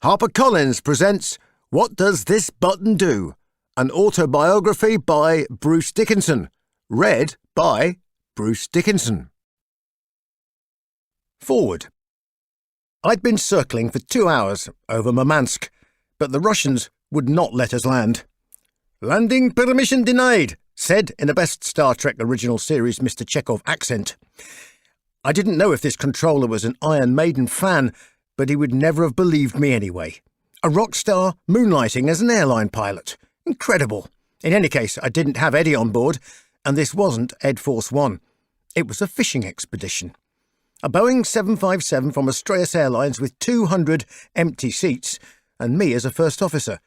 HarperCollins presents What Does This Button Do? An autobiography by Bruce Dickinson, read by Bruce Dickinson. Forward. I'd been circling for 2 hours over Murmansk, but the Russians would not let us land. "Landing permission denied," said in a best Star Trek original series Mr. Chekhov accent. I didn't know if this controller was an Iron Maiden fan, but he would never have believed me anyway. A rock star moonlighting as an airline pilot. Incredible. In any case, I didn't have Eddie on board, and this wasn't Ed Force One. It was a fishing expedition. A Boeing 757 from Australis Airlines with 200 empty seats, and me as a first officer.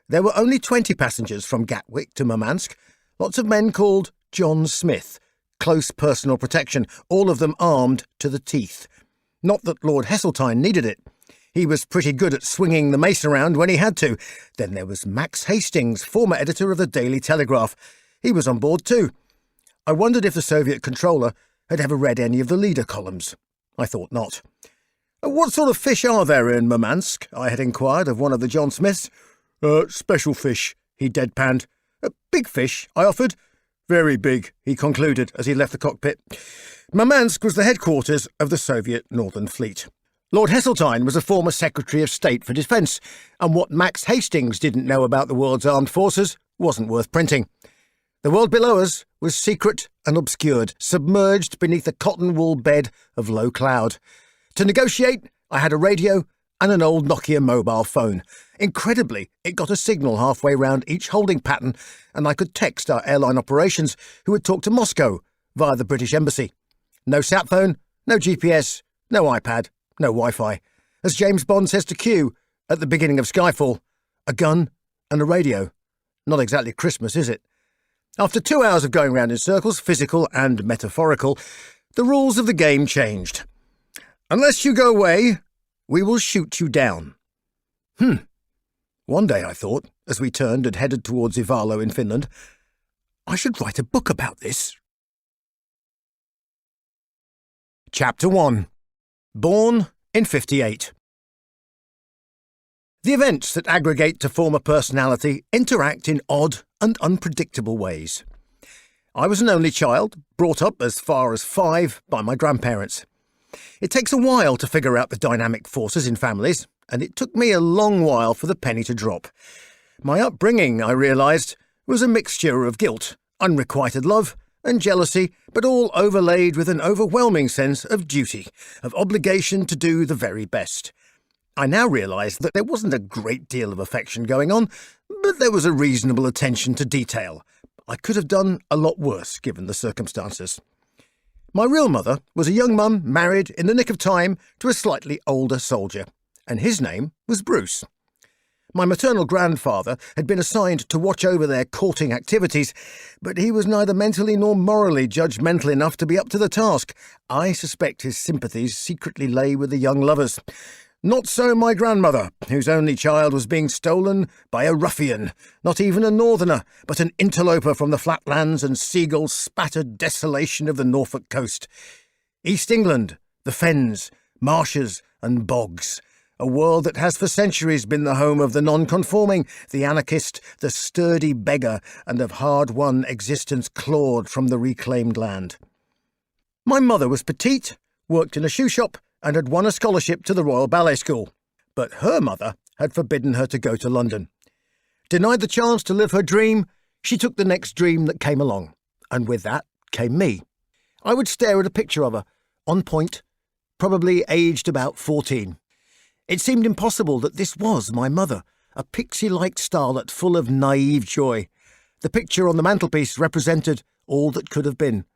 There were only 20 passengers from Gatwick to Murmansk, lots of men called John Smith, close personal protection, all of them armed to the teeth. Not that Lord Heseltine needed it. He was pretty good at swinging the mace around when he had to. Then there was Max Hastings, former editor of the Daily Telegraph. He was on board too. I wondered if the Soviet controller had ever read any of the leader columns. I thought not. "What sort of fish are there in Murmansk?" I had inquired of one of the John Smiths. Special fish," he deadpanned. "Big fish," I offered. "Very big," he concluded as he left the cockpit. Murmansk was the headquarters of the Soviet Northern Fleet. Lord Heseltine was a former Secretary of State for Defence, and what Max Hastings didn't know about the world's armed forces wasn't worth printing. The world below us was secret and obscured, submerged beneath a cotton-wool bed of low cloud. To negotiate, I had a radio and an old Nokia mobile phone. Incredibly, it got a signal halfway round each holding pattern, and I could text our airline operations, who would talk to Moscow via the British Embassy. No sat phone, no GPS, no iPad, no Wi-Fi. As James Bond says to Q at the beginning of Skyfall, a gun and a radio. Not exactly Christmas, is it? After 2 hours of going round in circles, physical and metaphorical, the rules of the game changed. "Unless you go away, we will shoot you down." One day, I thought, as we turned and headed towards Ivalo in Finland, I should write a book about this. Chapter 1. Born in 58. The events that aggregate to form a personality interact in odd and unpredictable ways. I was an only child, brought up as far as 5 by my grandparents. It takes a while to figure out the dynamic forces in families, and it took me a long while for the penny to drop. My upbringing, I realised, was a mixture of guilt, unrequited love, and jealousy, but all overlaid with an overwhelming sense of duty, of obligation to do the very best. I now realised that there wasn't a great deal of affection going on, but there was a reasonable attention to detail. I could have done a lot worse, given the circumstances. My real mother was a young mum married in the nick of time to a slightly older soldier, and his name was Bruce. My maternal grandfather had been assigned to watch over their courting activities, but he was neither mentally nor morally judgmental enough to be up to the task. I suspect his sympathies secretly lay with the young lovers. Not so my grandmother, whose only child was being stolen by a ruffian, not even a northerner, but an interloper from the flatlands and seagull-spattered desolation of the Norfolk coast. East England, the fens, marshes and bogs. A world that has for centuries been the home of the nonconforming, the anarchist, the sturdy beggar, and of hard-won existence clawed from the reclaimed land. My mother was petite, worked in a shoe shop, and had won a scholarship to the Royal Ballet School. But her mother had forbidden her to go to London. Denied the chance to live her dream, she took the next dream that came along, and with that came me. I would stare at a picture of her, on point, probably aged about 14. It seemed impossible that this was my mother, a pixie-like starlet full of naive joy. The picture on the mantelpiece represented all that could have been.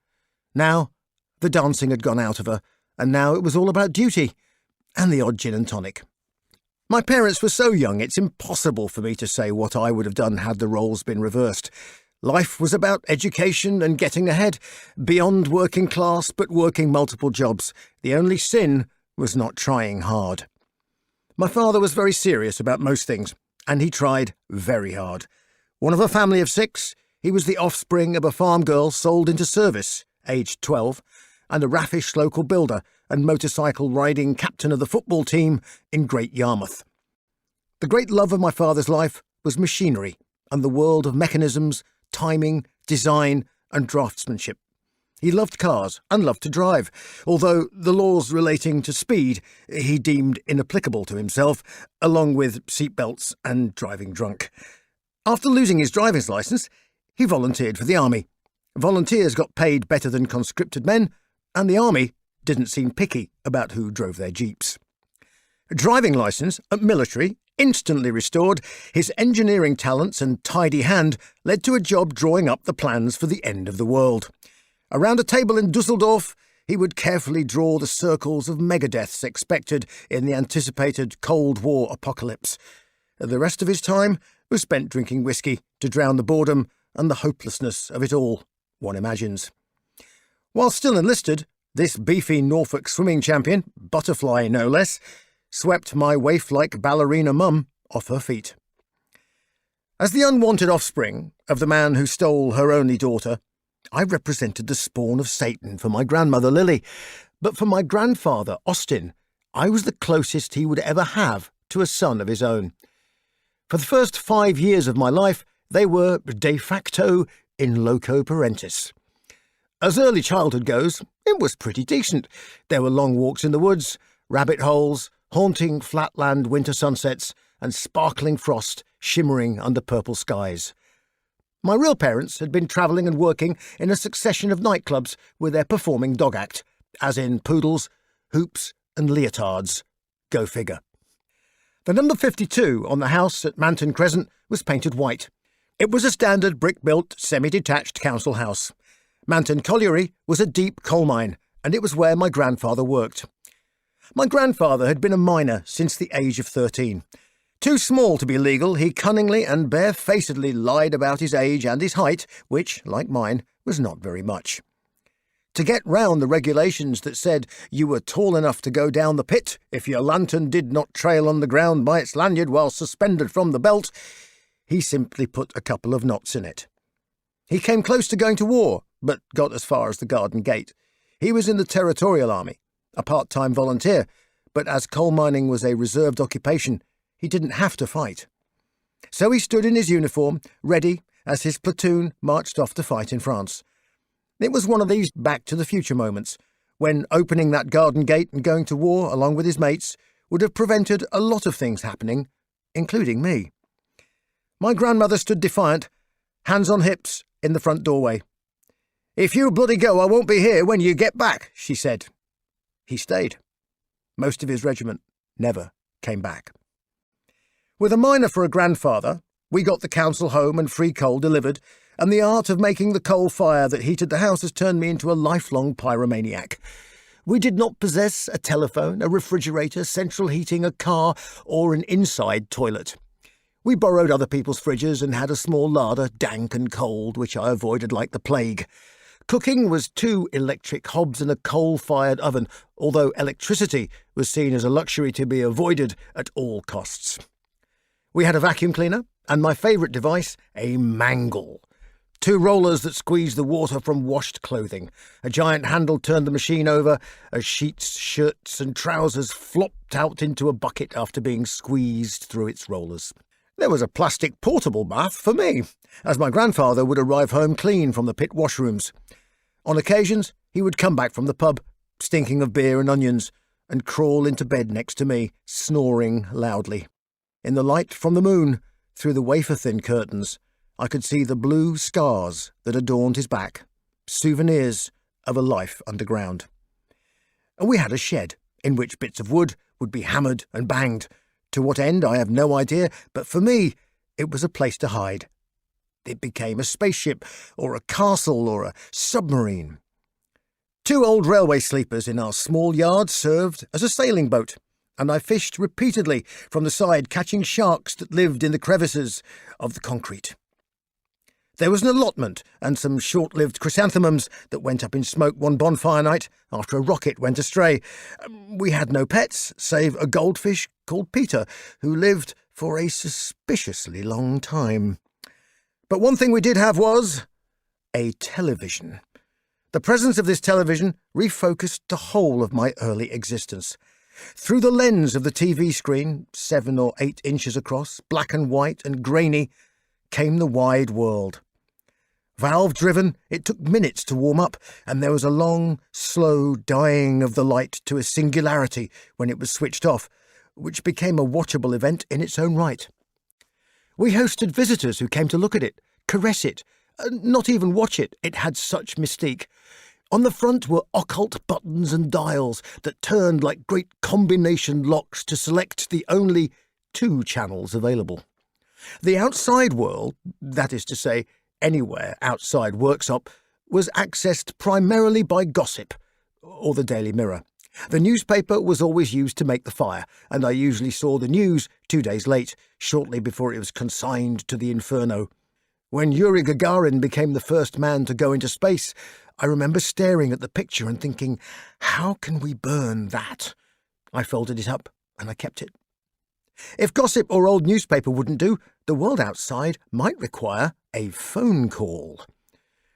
Now, the dancing had gone out of her, and now it was all about duty, and the odd gin and tonic. My parents were so young it's impossible for me to say what I would have done had the roles been reversed. Life was about education and getting ahead, beyond working class but working multiple jobs. The only sin was not trying hard. My father was very serious about most things, and he tried very hard. One of a family of 6, he was the offspring of a farm girl sold into service, aged 12, and a raffish local builder and motorcycle-riding captain of the football team in Great Yarmouth. The great love of my father's life was machinery and the world of mechanisms, timing, design and draftsmanship. He loved cars and loved to drive, although the laws relating to speed he deemed inapplicable to himself, along with seatbelts and driving drunk. After losing his driver's licence, he volunteered for the army. Volunteers got paid better than conscripted men, and the army didn't seem picky about who drove their jeeps. A driving licence at military instantly restored, his engineering talents and tidy hand led to a job drawing up the plans for the end of the world. Around a table in Dusseldorf, he would carefully draw the circles of megadeaths expected in the anticipated Cold War apocalypse. The rest of his time was spent drinking whiskey to drown the boredom and the hopelessness of it all, one imagines. While still enlisted, this beefy Norfolk swimming champion, butterfly no less, swept my waif-like ballerina mum off her feet. As the unwanted offspring of the man who stole her only daughter, I represented the spawn of Satan for my grandmother Lily, but for my grandfather Austin, I was the closest he would ever have to a son of his own. For the first 5 years of my life, they were de facto in loco parentis. As early childhood goes, it was pretty decent. There were long walks in the woods, rabbit holes, haunting flatland winter sunsets, and sparkling frost shimmering under purple skies. My real parents had been travelling and working in a succession of nightclubs with their performing dog act, as in poodles, hoops, and leotards. Go figure. The number 52 on the house at Manton Crescent was painted white. It was a standard brick-built, semi-detached council house. Manton Colliery was a deep coal mine, and it was where my grandfather worked. My grandfather had been a miner since the age of 13. Too small to be legal, he cunningly and barefacedly lied about his age and his height, which, like mine, was not very much. To get round the regulations that said you were tall enough to go down the pit if your lantern did not trail on the ground by its lanyard while suspended from the belt, he simply put a couple of knots in it. He came close to going to war, but got as far as the garden gate. He was in the Territorial Army, a part-time volunteer, but as coal mining was a reserved occupation, he didn't have to fight. So he stood in his uniform, ready as his platoon marched off to fight in France. It was one of these back-to-the-future moments, when opening that garden gate and going to war along with his mates would have prevented a lot of things happening, including me. My grandmother stood defiant, hands on hips, in the front doorway. "If you bloody go, I won't be here when you get back," she said. He stayed. Most of his regiment never came back. With a miner for a grandfather, we got the council home and free coal delivered, and the art of making the coal fire that heated the house has turned me into a lifelong pyromaniac. We did not possess a telephone, a refrigerator, central heating, a car, or an inside toilet. We borrowed other people's fridges and had a small larder, dank and cold, which I avoided like the plague. Cooking was 2 electric hobs and a coal-fired oven, although electricity was seen as a luxury to be avoided at all costs. We had a vacuum cleaner, and my favourite device, a mangle. 2 rollers that squeezed the water from washed clothing. A giant handle turned the machine over as sheets, shirts and trousers flopped out into a bucket after being squeezed through its rollers. There was a plastic portable bath for me, as my grandfather would arrive home clean from the pit washrooms. On occasions, he would come back from the pub, stinking of beer and onions, and crawl into bed next to me, snoring loudly. In the light from the moon, through the wafer-thin curtains, I could see the blue scars that adorned his back, souvenirs of a life underground. And we had a shed, in which bits of wood would be hammered and banged. To what end, I have no idea, but for me, it was a place to hide. It became a spaceship, or a castle, or a submarine. 2 old railway sleepers in our small yard served as a sailing boat, and I fished repeatedly from the side, catching sharks that lived in the crevices of the concrete. There was an allotment and some short-lived chrysanthemums that went up in smoke one bonfire night after a rocket went astray. We had no pets, save a goldfish called Peter, who lived for a suspiciously long time. But one thing we did have was a television. The presence of this television refocused the whole of my early existence. Through the lens of the TV screen, 7 or 8 inches across, black and white and grainy, came the wide world. Valve-driven, it took minutes to warm up, and there was a long, slow dying of the light to a singularity when it was switched off, which became a watchable event in its own right. We hosted visitors who came to look at it, caress it, not even watch it. It had such mystique. On the front were occult buttons and dials that turned like great combination locks to select the only 2 channels available. The outside world, that is to say, anywhere outside Worksop, was accessed primarily by gossip, or the Daily Mirror. The newspaper was always used to make the fire, and I usually saw the news 2 days late, shortly before it was consigned to the Inferno. When Yuri Gagarin became the first man to go into space, I remember staring at the picture and thinking, how can we burn that? I folded it up, and I kept it. If gossip or old newspaper wouldn't do, the world outside might require a phone call.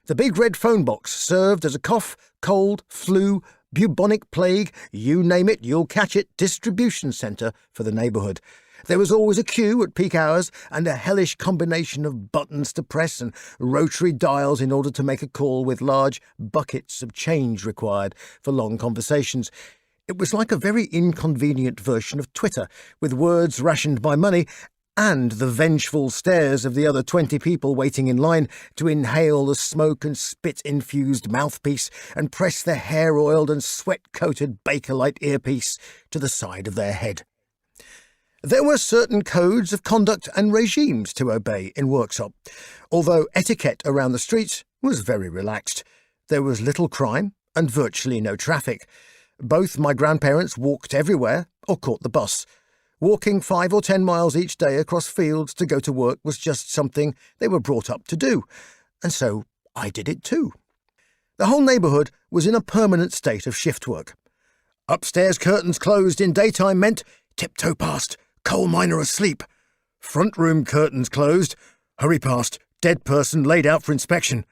The big red phone box served as a cough, cold, flu, bubonic plague, you name it, you'll catch it, distribution centre for the neighbourhood. There was always a queue at peak hours and a hellish combination of buttons to press and rotary dials in order to make a call with large buckets of change required for long conversations. It was like a very inconvenient version of Twitter, with words rationed by money and the vengeful stares of the other 20 people waiting in line to inhale the smoke and spit-infused mouthpiece and press their hair-oiled and sweat-coated Bakelite earpiece to the side of their head. There were certain codes of conduct and regimes to obey in Worksop, although etiquette around the streets was very relaxed. There was little crime and virtually no traffic. Both my grandparents walked everywhere or caught the bus. Walking 5 or 10 miles each day across fields to go to work was just something they were brought up to do, and so I did it too. The whole neighbourhood was in a permanent state of shift work. Upstairs curtains closed in daytime meant tiptoe past, coal miner asleep. Front room curtains closed, hurry past, dead person laid out for inspection.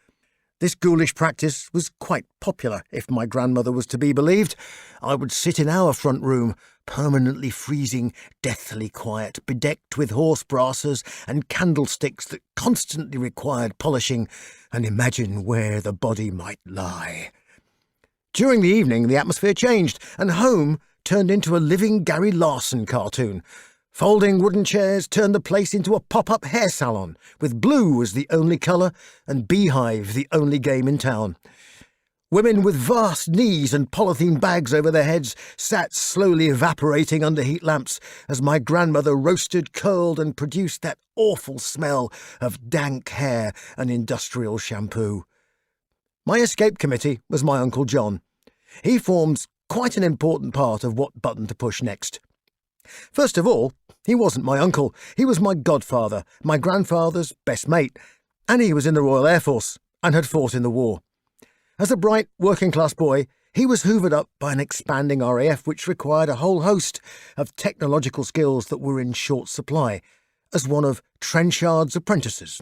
This ghoulish practice was quite popular, if my grandmother was to be believed. I would sit in our front room, permanently freezing, deathly quiet, bedecked with horse brasses and candlesticks that constantly required polishing, and imagine where the body might lie. During the evening, the atmosphere changed, and home turned into a living Gary Larson cartoon. Folding wooden chairs turned the place into a pop-up hair salon, with blue as the only colour and beehive the only game in town. Women with vast knees and polythene bags over their heads sat slowly evaporating under heat lamps as my grandmother roasted, curled and produced that awful smell of dank hair and industrial shampoo. My escape committee was my Uncle John. He forms quite an important part of what button to push next. First of all, he wasn't my uncle. He was my godfather, my grandfather's best mate, and he was in the Royal Air Force and had fought in the war. As a bright, working-class boy, he was hoovered up by an expanding RAF which required a whole host of technological skills that were in short supply, as one of Trenchard's apprentices.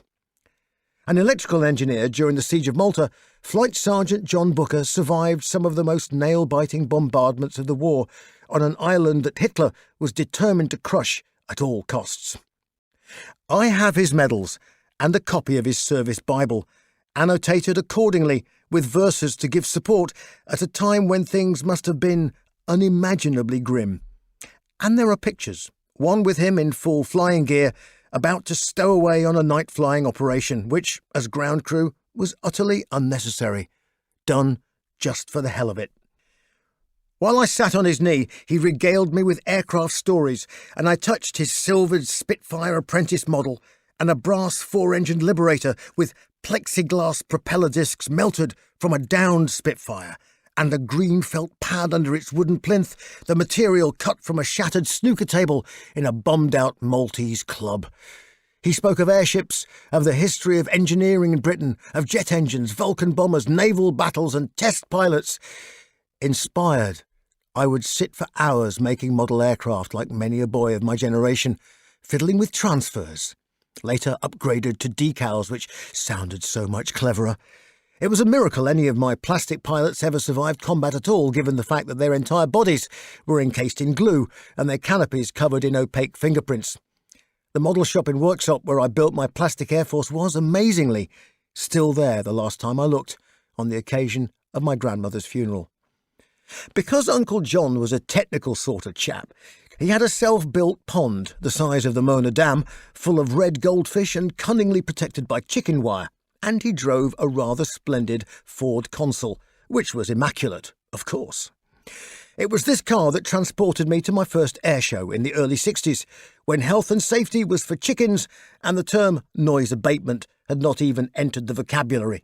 An electrical engineer during the Siege of Malta, Flight Sergeant John Booker survived some of the most nail-biting bombardments of the war on an island that Hitler was determined to crush at all costs. I have his medals and a copy of his service Bible, annotated accordingly with verses to give support at a time when things must have been unimaginably grim. And there are pictures, one with him in full flying gear, about to stow away on a night flying operation, which, as ground crew, was utterly unnecessary, done just for the hell of it. While I sat on his knee, he regaled me with aircraft stories, and I touched his silvered Spitfire apprentice model and a brass 4-engined Liberator with plexiglass propeller discs melted from a downed Spitfire, and a green felt pad under its wooden plinth, the material cut from a shattered snooker table in a bombed-out Maltese club. He spoke of airships, of the history of engineering in Britain, of jet engines, Vulcan bombers, naval battles and test pilots. Inspired, I would sit for hours making model aircraft like many a boy of my generation, fiddling with transfers, later upgraded to decals which sounded so much cleverer. It was a miracle any of my plastic pilots ever survived combat at all, given the fact that their entire bodies were encased in glue and their canopies covered in opaque fingerprints. The model shop and workshop where I built my plastic Air Force was, amazingly, still there the last time I looked, on the occasion of my grandmother's funeral. Because Uncle John was a technical sort of chap, he had a self-built pond the size of the Mona Dam, full of red goldfish and cunningly protected by chicken wire, and he drove a rather splendid Ford Consul, which was immaculate, of course. It was this car that transported me to my first air show in the early 60s, when health and safety was for chickens and the term noise abatement had not even entered the vocabulary.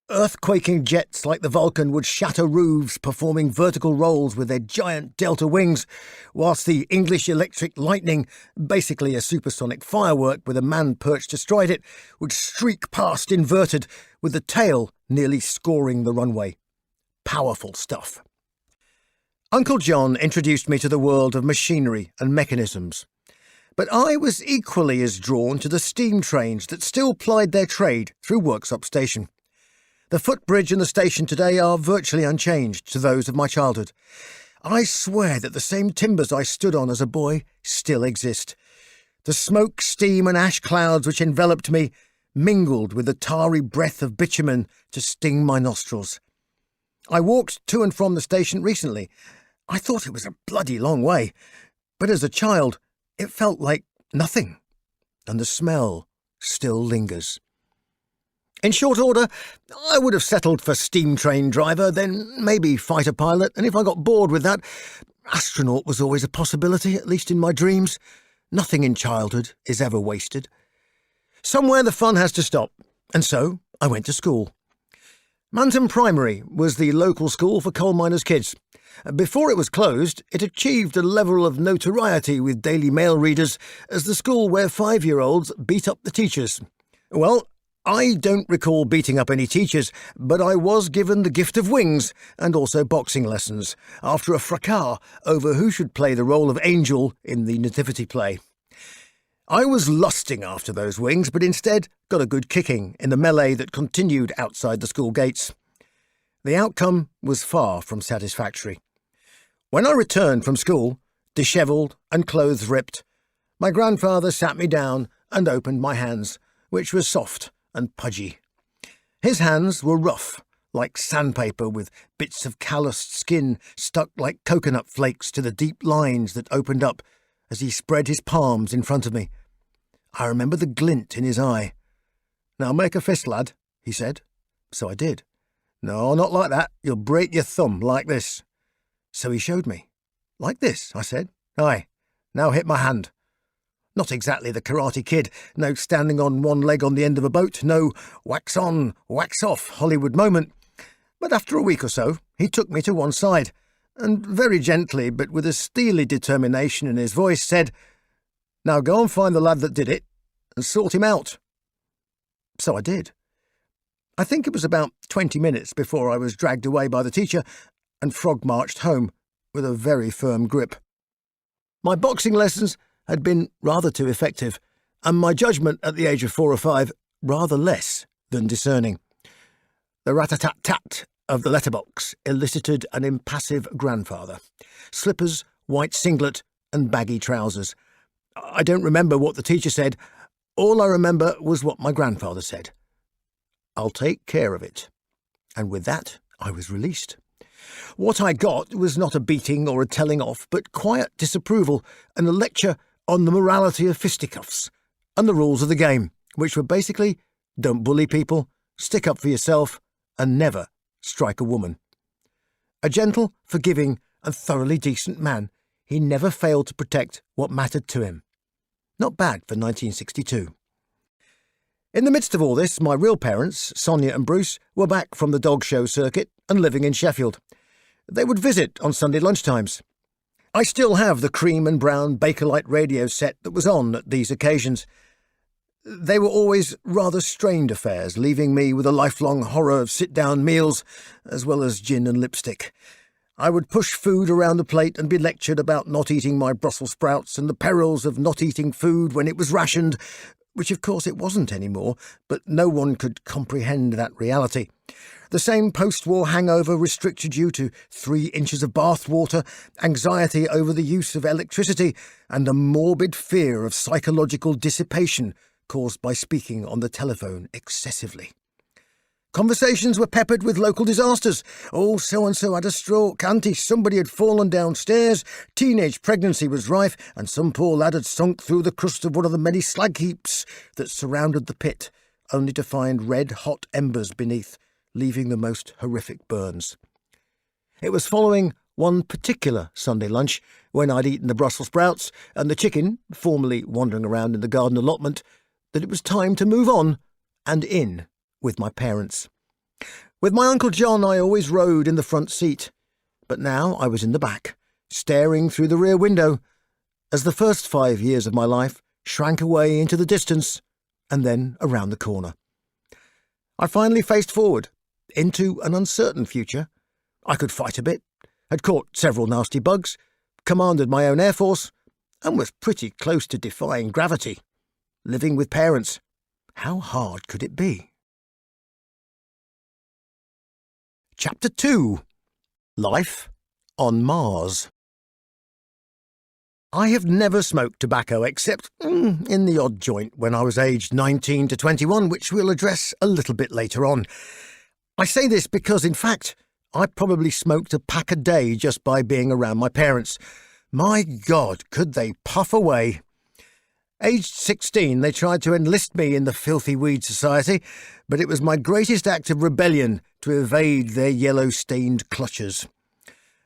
Earthquaking jets like the Vulcan would shatter roofs, performing vertical rolls with their giant delta wings, whilst the English Electric Lightning, basically a supersonic firework with a man perched astride it, would streak past inverted, with the tail nearly scoring the runway. Powerful stuff. Uncle John introduced me to the world of machinery and mechanisms, but I was equally as drawn to the steam trains that still plied their trade through Worksop Station. The footbridge and the station today are virtually unchanged to those of my childhood. I swear that the same timbers I stood on as a boy still exist. The smoke, steam and ash clouds which enveloped me mingled with the tarry breath of bitumen to sting my nostrils. I walked to and from the station recently. I thought it was a bloody long way, but as a child it felt like nothing, and the smell still lingers. In short order, I would have settled for steam train driver, then maybe fighter pilot, and if I got bored with that, astronaut was always a possibility, at least in my dreams. Nothing in childhood is ever wasted. Somewhere the fun has to stop, and so I went to school. Manton Primary was the local school for coal miners' kids. Before it was closed, it achieved a level of notoriety with Daily Mail readers as the school where 5-year-olds beat up the teachers. Well, I don't recall beating up any teachers, but I was given the gift of wings and also boxing lessons, after a fracas over who should play the role of Angel in the nativity play. I was lusting after those wings, but instead got a good kicking in the melee that continued outside the school gates. The outcome was far from satisfactory. When I returned from school, dishevelled and clothes ripped, my grandfather sat me down and opened my hands, which were soft and pudgy. His hands were rough, like sandpaper, with bits of calloused skin stuck like coconut flakes to the deep lines that opened up as he spread his palms in front of me. I remember the glint in his eye. "Now make a fist, lad," he said. So I did. "No, not like that. You'll break your thumb, like this." So he showed me. "Like this," I said. "Aye. Now hit my hand." Not exactly the Karate Kid, no standing on one leg on the end of a boat, no wax on, wax off Hollywood moment. But after a week or so, he took me to one side, and very gently, but with a steely determination in his voice, said, "Now go and find the lad that did it, and sort him out." So I did. I think it was about 20 minutes before I was dragged away by the teacher and frog-marched home with a very firm grip. My boxing lessons had been rather too effective, and my judgment at the age of 4 or 5 rather less than discerning. The rat-a-tat-tat of the letterbox elicited an impassive grandfather. Slippers, white singlet, and baggy trousers. I don't remember what the teacher said. All I remember was what my grandfather said. "I'll take care of it." And with that, I was released. What I got was not a beating or a telling off, but quiet disapproval and a lecture on the morality of fisticuffs and the rules of the game, which were basically don't bully people, stick up for yourself, and never strike a woman. A gentle, forgiving, and thoroughly decent man, he never failed to protect what mattered to him. Not bad for 1962. In the midst of all this, my real parents, Sonia and Bruce, were back from the dog show circuit and living in Sheffield. They would visit on Sunday lunchtimes. I still have the cream and brown Bakelite radio set that was on at these occasions. They were always rather strained affairs, leaving me with a lifelong horror of sit-down meals, as well as gin and lipstick. I would push food around the plate and be lectured about not eating my Brussels sprouts and the perils of not eating food when it was rationed, which of course it wasn't anymore, but no one could comprehend that reality. The same post-war hangover restricted you to 3 inches of bath water, anxiety over the use of electricity, and a morbid fear of psychological dissipation caused by speaking on the telephone excessively. Conversations were peppered with local disasters. Oh, so-and-so had a stroke, auntie, somebody had fallen downstairs, teenage pregnancy was rife, and some poor lad had sunk through the crust of one of the many slag heaps that surrounded the pit, only to find red-hot embers beneath, leaving the most horrific burns. It was following one particular Sunday lunch, when I'd eaten the Brussels sprouts and the chicken, formerly wandering around in the garden allotment, that it was time to move on and in with my parents. With my Uncle John, I always rode in the front seat, but now I was in the back, staring through the rear window, as the first 5 years of my life shrank away into the distance and then around the corner. I finally faced forward into an uncertain future. I could fight a bit, had caught several nasty bugs, commanded my own air force, and was pretty close to defying gravity. Living with parents, how hard could it be? Chapter 2. Life on Mars. I have never smoked tobacco except in the odd joint when I was aged 19 to 21, which we'll address a little bit later on. I say this because, in fact, I probably smoked a pack a day just by being around my parents. My God, could they puff away! Aged 16, they tried to enlist me in the Filthy Weed Society, but it was my greatest act of rebellion to evade their yellow-stained clutches.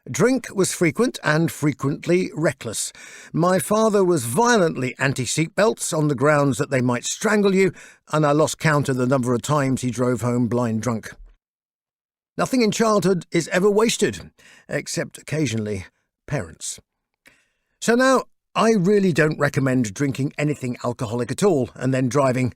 Drink was frequent and frequently reckless. My father was violently anti-seatbelts on the grounds that they might strangle you, and I lost count of the number of times he drove home blind drunk. Nothing in childhood is ever wasted, except occasionally parents. So now, I really don't recommend drinking anything alcoholic at all and then driving,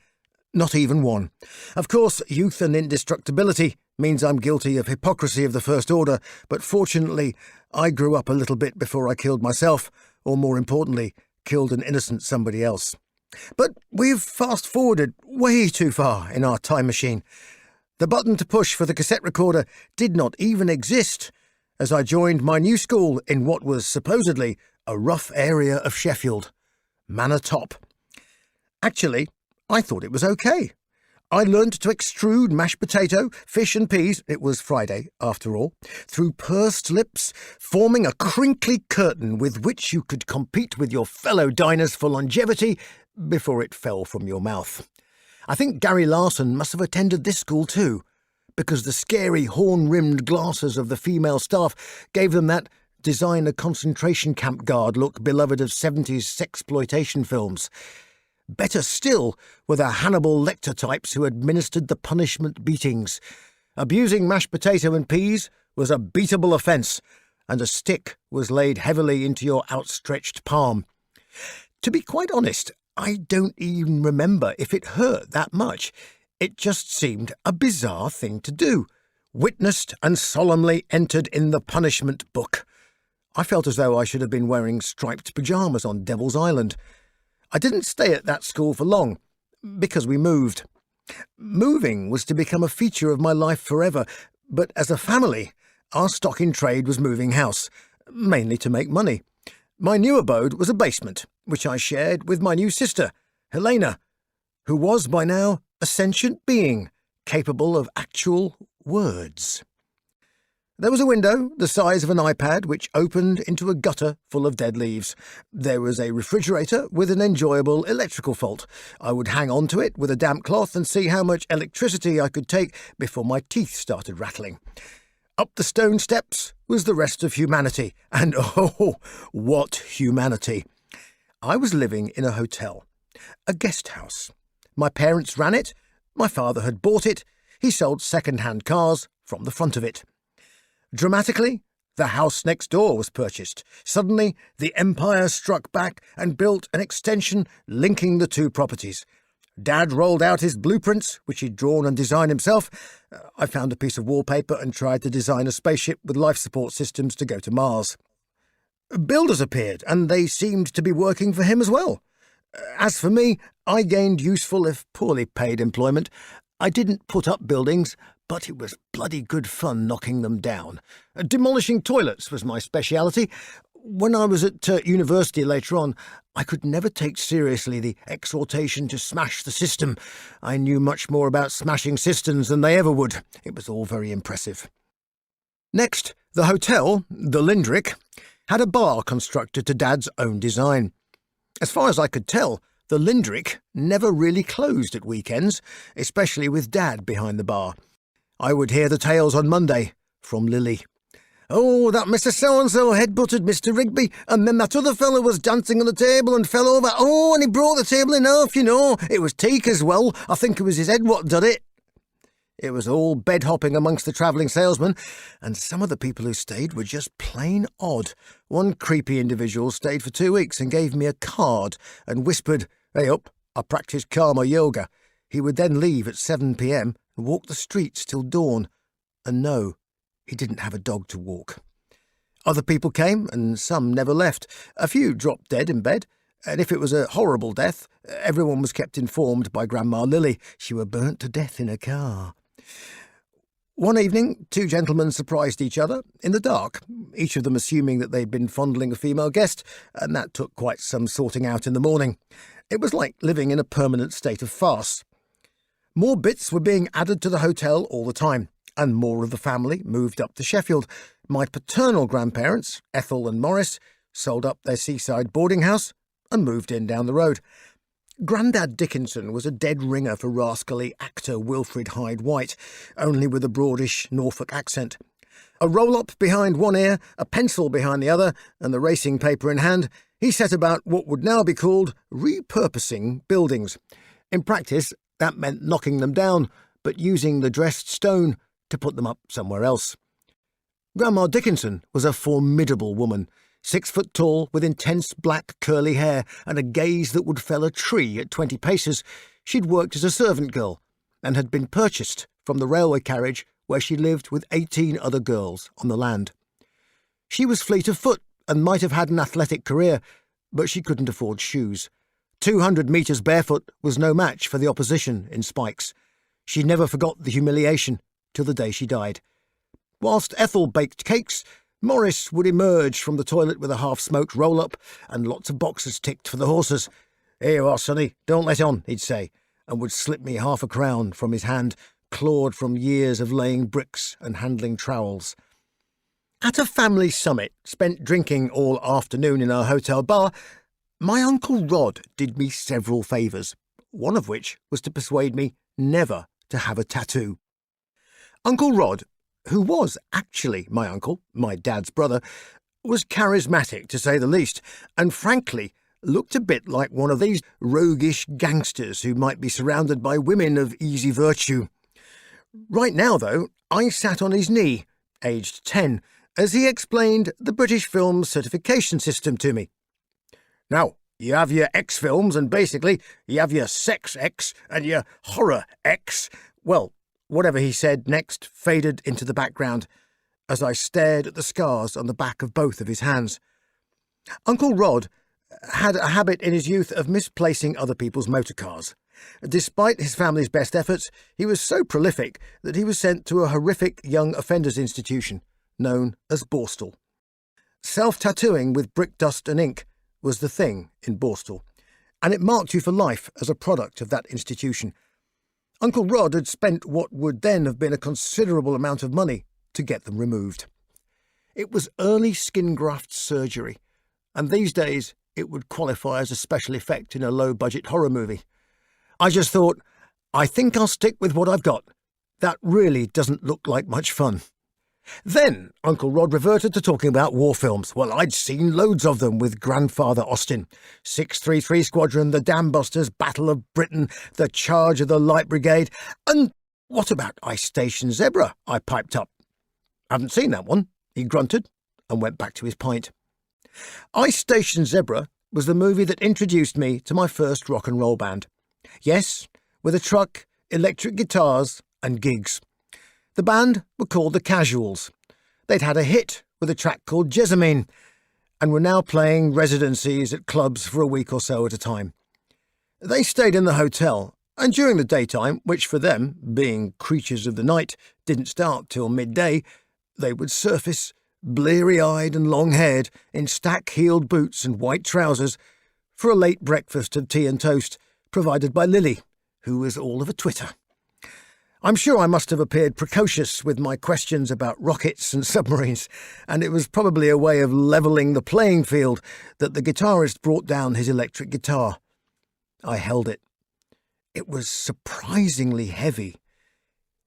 not even one. Of course, youth and indestructibility means I'm guilty of hypocrisy of the first order, but fortunately, I grew up a little bit before I killed myself, or more importantly, killed an innocent somebody else. But we've fast-forwarded way too far in our time machine. The button to push for the cassette recorder did not even exist, as I joined my new school in what was supposedly a rough area of Sheffield, Manor Top. Actually, I thought it was okay. I learnt to extrude mashed potato, fish and peas, it was Friday after all, through pursed lips, forming a crinkly curtain with which you could compete with your fellow diners for longevity before it fell from your mouth. I think Gary Larson must have attended this school too, because the scary horn-rimmed glasses of the female staff gave them that designer concentration camp guard look beloved of 70s sexploitation films. Better still were the Hannibal Lecter types who administered the punishment beatings. Abusing mashed potato and peas was a beatable offence, and a stick was laid heavily into your outstretched palm. To be quite honest, I don't even remember if it hurt that much. It just seemed a bizarre thing to do. Witnessed and solemnly entered in the punishment book. I felt as though I should have been wearing striped pyjamas on Devil's Island. I didn't stay at that school for long, because we moved. Moving was to become a feature of my life forever, but as a family, our stock in trade was moving house, mainly to make money. My new abode was a basement, which I shared with my new sister, Helena, who was by now a sentient being, capable of actual words. There was a window the size of an iPad which opened into a gutter full of dead leaves. There was a refrigerator with an enjoyable electrical fault. I would hang on to it with a damp cloth and see how much electricity I could take before my teeth started rattling. Up the stone steps was the rest of humanity, and oh, what humanity! I was living in a hotel, a guest house. My parents ran it, my father had bought it, he sold second-hand cars from the front of it. Dramatically, the house next door was purchased. Suddenly, the empire struck back and built an extension linking the two properties. Dad rolled out his blueprints, which he'd drawn and designed himself. I found a piece of wallpaper and tried to design a spaceship with life support systems to go to Mars. Builders appeared, and they seemed to be working for him as well. As for me, I gained useful if poorly paid employment. I didn't put up buildings, but it was bloody good fun knocking them down. Demolishing toilets was my speciality. When I was at university later on, I could never take seriously the exhortation to smash the system. I knew much more about smashing cisterns than they ever would. It was all very impressive. Next, the hotel, the Lindrick, had a bar constructed to Dad's own design. As far as I could tell, the Lindrick never really closed at weekends, especially with Dad behind the bar. I would hear the tales on Monday from Lily. "Oh, that Mr. So-and-so head-butted Mr. Rigby, and then that other fellow was dancing on the table and fell over. Oh, and he broke the table in half, you know. It was teak as well. I think it was his head what did it." It was all bed-hopping amongst the travelling salesmen, and some of the people who stayed were just plain odd. One creepy individual stayed for 2 weeks and gave me a card and whispered, "Hey up, I practice karma yoga." He would then leave at 7 p.m. and walk the streets till dawn. And no, he didn't have a dog to walk. Other people came, and some never left. A few dropped dead in bed, and if it was a horrible death, everyone was kept informed by Grandma Lily. She were burnt to death in a car. One evening, 2 gentlemen surprised each other in the dark, each of them assuming that they'd been fondling a female guest, and that took quite some sorting out in the morning. It was like living in a permanent state of farce. More bits were being added to the hotel all the time, and more of the family moved up to Sheffield. My paternal grandparents, Ethel and Morris, sold up their seaside boarding house and moved in down the road. Grandad Dickinson was a dead ringer for rascally actor Wilfrid Hyde-White, only with a broadish Norfolk accent. A roll-up behind one ear, a pencil behind the other, and the racing paper in hand, he set about what would now be called repurposing buildings. In practice, that meant knocking them down, but using the dressed stone to put them up somewhere else. Grandma Dickinson was a formidable woman, 6 foot tall, with intense black curly hair and a gaze that would fell a tree at 20 paces. She'd worked as a servant girl and had been purchased from the railway carriage where she lived with 18 other girls on the land. She was fleet of foot and might have had an athletic career, but she couldn't afford shoes. 200 metres barefoot was no match for the opposition in spikes. She never forgot the humiliation till the day she died. Whilst Ethel baked cakes, Morris would emerge from the toilet with a half-smoked roll-up and lots of boxes ticked for the horses. "Here you are, sonny, don't let on," he'd say, and would slip me half a crown from his hand, clawed from years of laying bricks and handling trowels. At a family summit, spent drinking all afternoon in our hotel bar, my Uncle Rod did me several favours, one of which was to persuade me never to have a tattoo. Uncle Rod, who was actually my uncle, my dad's brother, was charismatic to say the least, and frankly looked a bit like one of these roguish gangsters who might be surrounded by women of easy virtue. Right now, though, I sat on his knee, aged 10, as he explained the British film certification system to me. "Now, you have your X films, and basically you have your sex X and your horror X." Well, whatever he said next faded into the background as I stared at the scars on the back of both of his hands. Uncle Rod had a habit in his youth of misplacing other people's motor cars. Despite his family's best efforts, he was so prolific that he was sent to a horrific young offenders institution known as Borstal. Self-tattooing with brick dust and ink was the thing in Borstal, and it marked you for life as a product of that institution. Uncle Rod had spent what would then have been a considerable amount of money to get them removed. It was early skin graft surgery, and these days it would qualify as a special effect in a low-budget horror movie. I just thought, I think I'll stick with what I've got. That really doesn't look like much fun. Then Uncle Rod reverted to talking about war films. Well, I'd seen loads of them with Grandfather Austin. 633 Squadron, The Dam Busters, Battle of Britain, The Charge of the Light Brigade. And what about Ice Station Zebra? I piped up. Haven't seen that one, he grunted and went back to his pint. Ice Station Zebra was the movie that introduced me to my first rock and roll band. Yes, with a truck, electric guitars and gigs. The band were called the Casuals. They'd had a hit with a track called Jessamine and were now playing residencies at clubs for a week or so at a time. They stayed in the hotel, and during the daytime, which for them, being creatures of the night, didn't start till midday, they would surface, bleary-eyed and long-haired, in stack-heeled boots and white trousers, for a late breakfast of tea and toast, provided by Lily, who was all of a twitter. I'm sure I must have appeared precocious with my questions about rockets and submarines, and it was probably a way of levelling the playing field that the guitarist brought down his electric guitar. I held it. It was surprisingly heavy.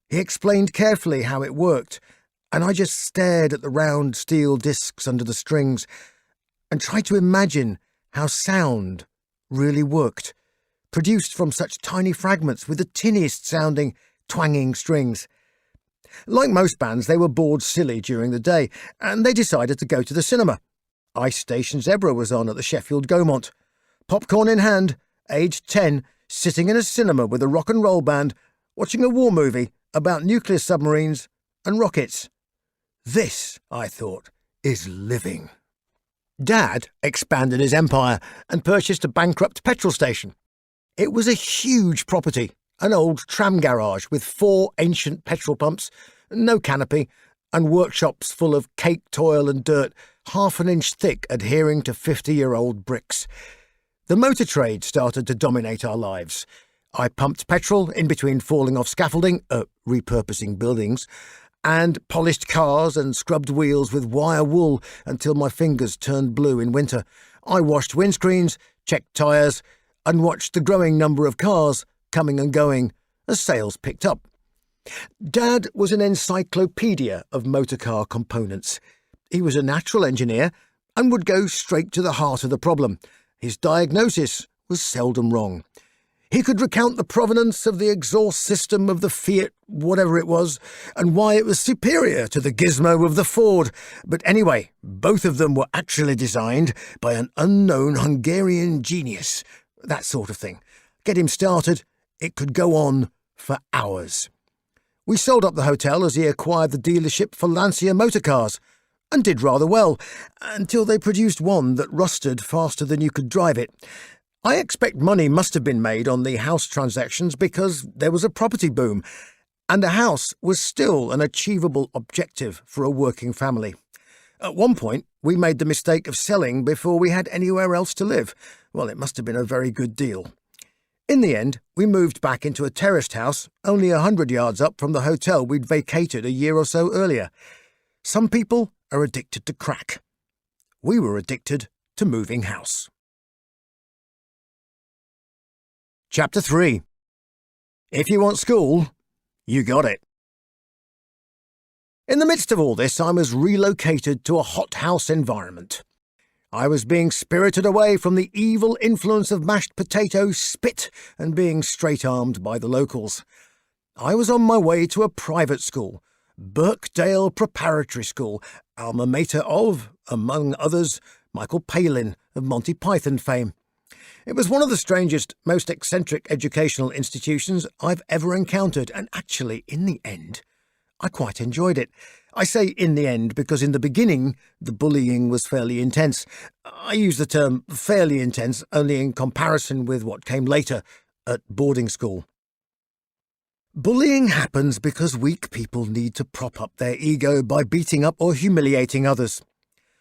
He explained carefully how it worked, and I just stared at the round steel discs under the strings and tried to imagine how sound really worked, produced from such tiny fragments with the tinniest-sounding, twanging strings. Like most bands, they were bored silly during the day, and they decided to go to the cinema. Ice Station Zebra was on at the Sheffield Gaumont. Popcorn in hand, aged 10, sitting in a cinema with a rock and roll band, watching a war movie about nuclear submarines and rockets. This, I thought, is living. Dad expanded his empire and purchased a bankrupt petrol station. It was a huge property, an old tram garage with 4 ancient petrol pumps, no canopy, and workshops full of caked oil and dirt, half an inch thick, adhering to 50-year-old bricks. The motor trade started to dominate our lives. I pumped petrol in between falling off scaffolding, repurposing buildings, and polished cars and scrubbed wheels with wire wool until my fingers turned blue in winter. I washed windscreens, checked tyres, and watched the growing number of cars coming and going as sales picked up. Dad was an encyclopedia of motorcar components. He was a natural engineer and would go straight to the heart of the problem. His diagnosis was seldom wrong. He could recount the provenance of the exhaust system of the Fiat, whatever it was, and why it was superior to the gizmo of the Ford. But anyway, both of them were actually designed by an unknown Hungarian genius. That sort of thing. Get him started, it could go on for hours. We sold up the hotel as he acquired the dealership for Lancia motorcars, and did rather well, until they produced one that rusted faster than you could drive it. I expect money must have been made on the house transactions because there was a property boom, and a house was still an achievable objective for a working family. At one point, we made the mistake of selling before we had anywhere else to live. Well, it must have been a very good deal. In the end, we moved back into a terraced house only 100 yards up from the hotel we'd vacated a year or so earlier. Some people are addicted to crack. We were addicted to moving house. Chapter 3. If you want school, you got it. In the midst of all this, I was relocated to a hothouse environment. I was being spirited away from the evil influence of mashed potato, spit, and being straight-armed by the locals. I was on my way to a private school, Birkdale Preparatory School, alma mater of, among others, Michael Palin of Monty Python fame. It was one of the strangest, most eccentric educational institutions I've ever encountered, and actually, in the end, I quite enjoyed it. I say in the end because in the beginning, the bullying was fairly intense. I use the term fairly intense only in comparison with what came later at boarding school. Bullying happens because weak people need to prop up their ego by beating up or humiliating others.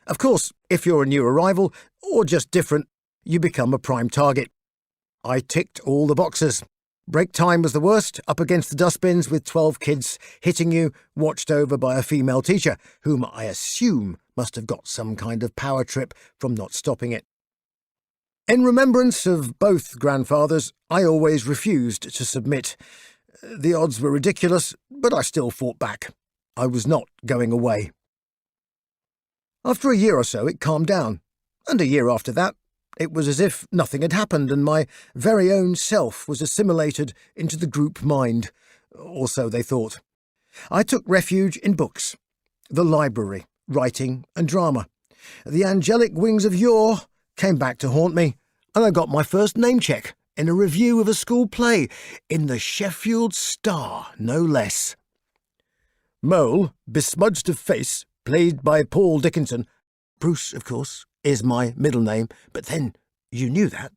Of course, if you're a new arrival, or just different, you become a prime target. I ticked all the boxes. Break time was the worst, up against the dustbins with 12 kids hitting you, watched over by a female teacher, whom I assume must have got some kind of power trip from not stopping it. In remembrance of both grandfathers, I always refused to submit. The odds were ridiculous, but I still fought back. I was not going away. After a year or so, it calmed down, and a year after that, it was as if nothing had happened and my very own self was assimilated into the group mind, or so they thought. I took refuge in books, the library, writing and drama. The angelic wings of yore came back to haunt me, and I got my first name check in a review of a school play in the Sheffield Star, no less. Mole, besmudged of face, played by Paul Dickinson. Bruce, of course, is my middle name, but then you knew that.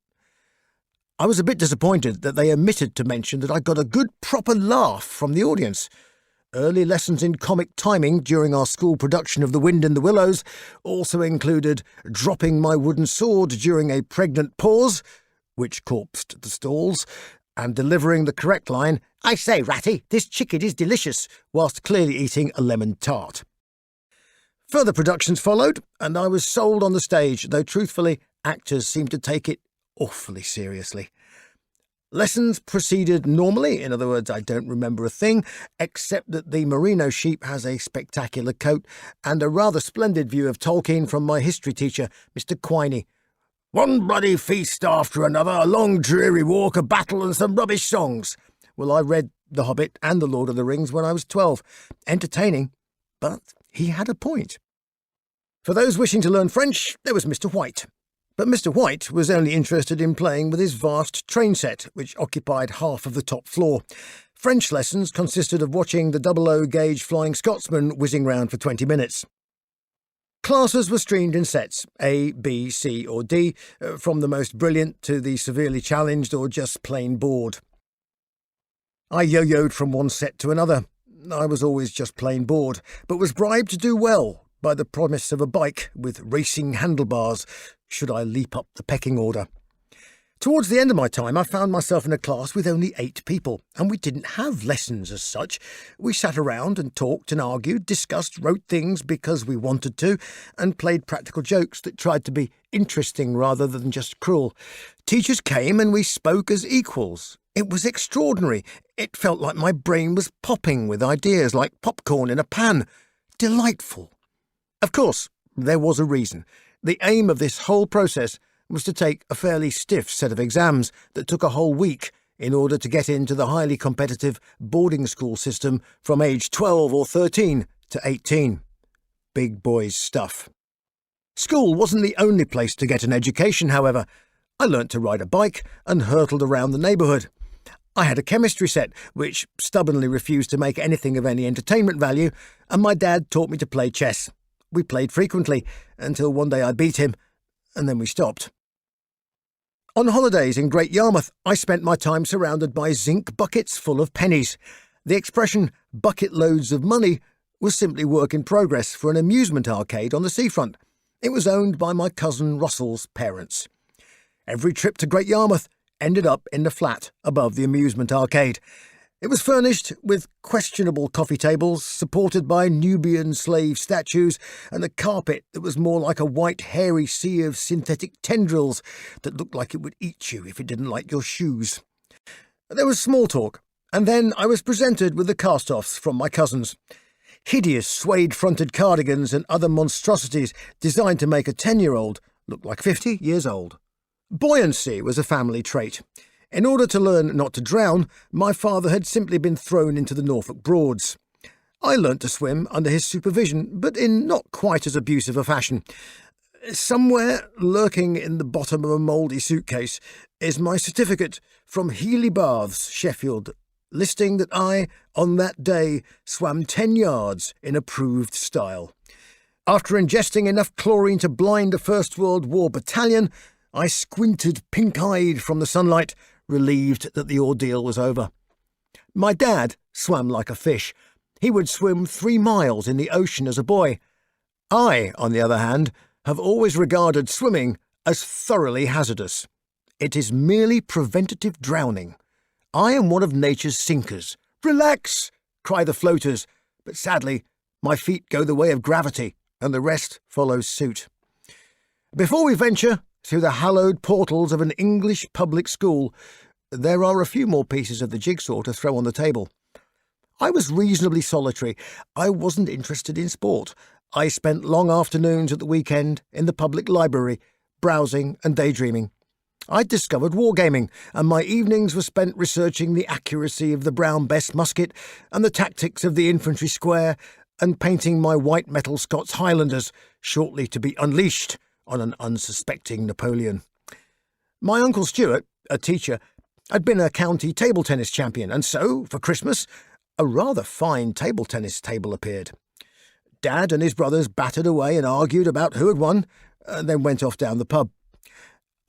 I was a bit disappointed that they omitted to mention that I got a good proper laugh from the audience. Early lessons in comic timing during our school production of The Wind in the Willows also included dropping my wooden sword during a pregnant pause, which corpsed the stalls, and delivering the correct line, "I say, Ratty, this chicken is delicious," whilst clearly eating a lemon tart. Further productions followed, and I was sold on the stage, though truthfully, actors seemed to take it awfully seriously. Lessons proceeded normally, in other words, I don't remember a thing, except that the merino sheep has a spectacular coat and a rather splendid view of Tolkien from my history teacher, Mr. Quiney. "One bloody feast after another, a long dreary walk, a battle and some rubbish songs." Well, I read The Hobbit and The Lord of the Rings when I was 12. Entertaining, but he had a point. For those wishing to learn French, there was Mr. White. But Mr. White was only interested in playing with his vast train set, which occupied half of the top floor. French lessons consisted of watching the 00 gauge Flying Scotsman whizzing round for 20 minutes. Classes were streamed in sets, A, B, C or D, from the most brilliant to the severely challenged or just plain bored. I yo-yoed from one set to another. I was always just plain bored, but was bribed to do well by the promise of a bike with racing handlebars, should I leap up the pecking order. Towards the end of my time, I found myself in a class with only 8 people, and we didn't have lessons as such. We sat around and talked and argued, discussed, wrote things because we wanted to, and played practical jokes that tried to be interesting rather than just cruel. Teachers came and we spoke as equals. It was extraordinary. It felt like my brain was popping with ideas like popcorn in a pan. Delightful. Of course, there was a reason. The aim of this whole process was to take a fairly stiff set of exams that took a whole week in order to get into the highly competitive boarding school system from age 12 or 13 to 18. Big boys stuff. School wasn't the only place to get an education, however. I learnt to ride a bike and hurtled around the neighbourhood. I had a chemistry set, which stubbornly refused to make anything of any entertainment value, and my dad taught me to play chess. We played frequently, until one day I beat him, and then we stopped. On holidays in Great Yarmouth, I spent my time surrounded by zinc buckets full of pennies. The expression "bucket loads of money" was simply work in progress for an amusement arcade on the seafront. It was owned by my cousin Russell's parents. Every trip to Great Yarmouth ended up in the flat above the amusement arcade. It was furnished with questionable coffee tables, supported by Nubian slave statues, and a carpet that was more like a white hairy sea of synthetic tendrils that looked like it would eat you if it didn't like your shoes. There was small talk, and then I was presented with the cast-offs from my cousins. Hideous suede-fronted cardigans and other monstrosities designed to make a 10-year-old look like 50 years old. Buoyancy was a family trait. In order to learn not to drown, my father had simply been thrown into the Norfolk Broads. I learnt to swim under his supervision, but in not quite as abusive a fashion. Somewhere, lurking in the bottom of a mouldy suitcase, is my certificate from Healy Baths, Sheffield, listing that I, on that day, swam 10 yards in approved style. After ingesting enough chlorine to blind a First World War battalion, I squinted pink-eyed from the sunlight, relieved that the ordeal was over. My dad swam like a fish. He would swim 3 miles in the ocean as a boy. I, on the other hand, have always regarded swimming as thoroughly hazardous. It is merely preventative drowning. I am one of nature's sinkers. "Relax!" cry the floaters, but sadly, my feet go the way of gravity, and the rest follows suit. Before we venture through the hallowed portals of an English public school, there are a few more pieces of the jigsaw to throw on the table. I was reasonably solitary. I wasn't interested in sport. I spent long afternoons at the weekend in the public library, browsing and daydreaming. I'd discovered wargaming, and my evenings were spent researching the accuracy of the Brown Bess musket and the tactics of the infantry square, and painting my white metal Scots Highlanders, shortly to be unleashed on an unsuspecting Napoleon. My Uncle Stuart, a teacher, had been a county table tennis champion, and so, for Christmas, a rather fine table tennis table appeared. Dad and his brothers battered away and argued about who had won, and then went off down the pub.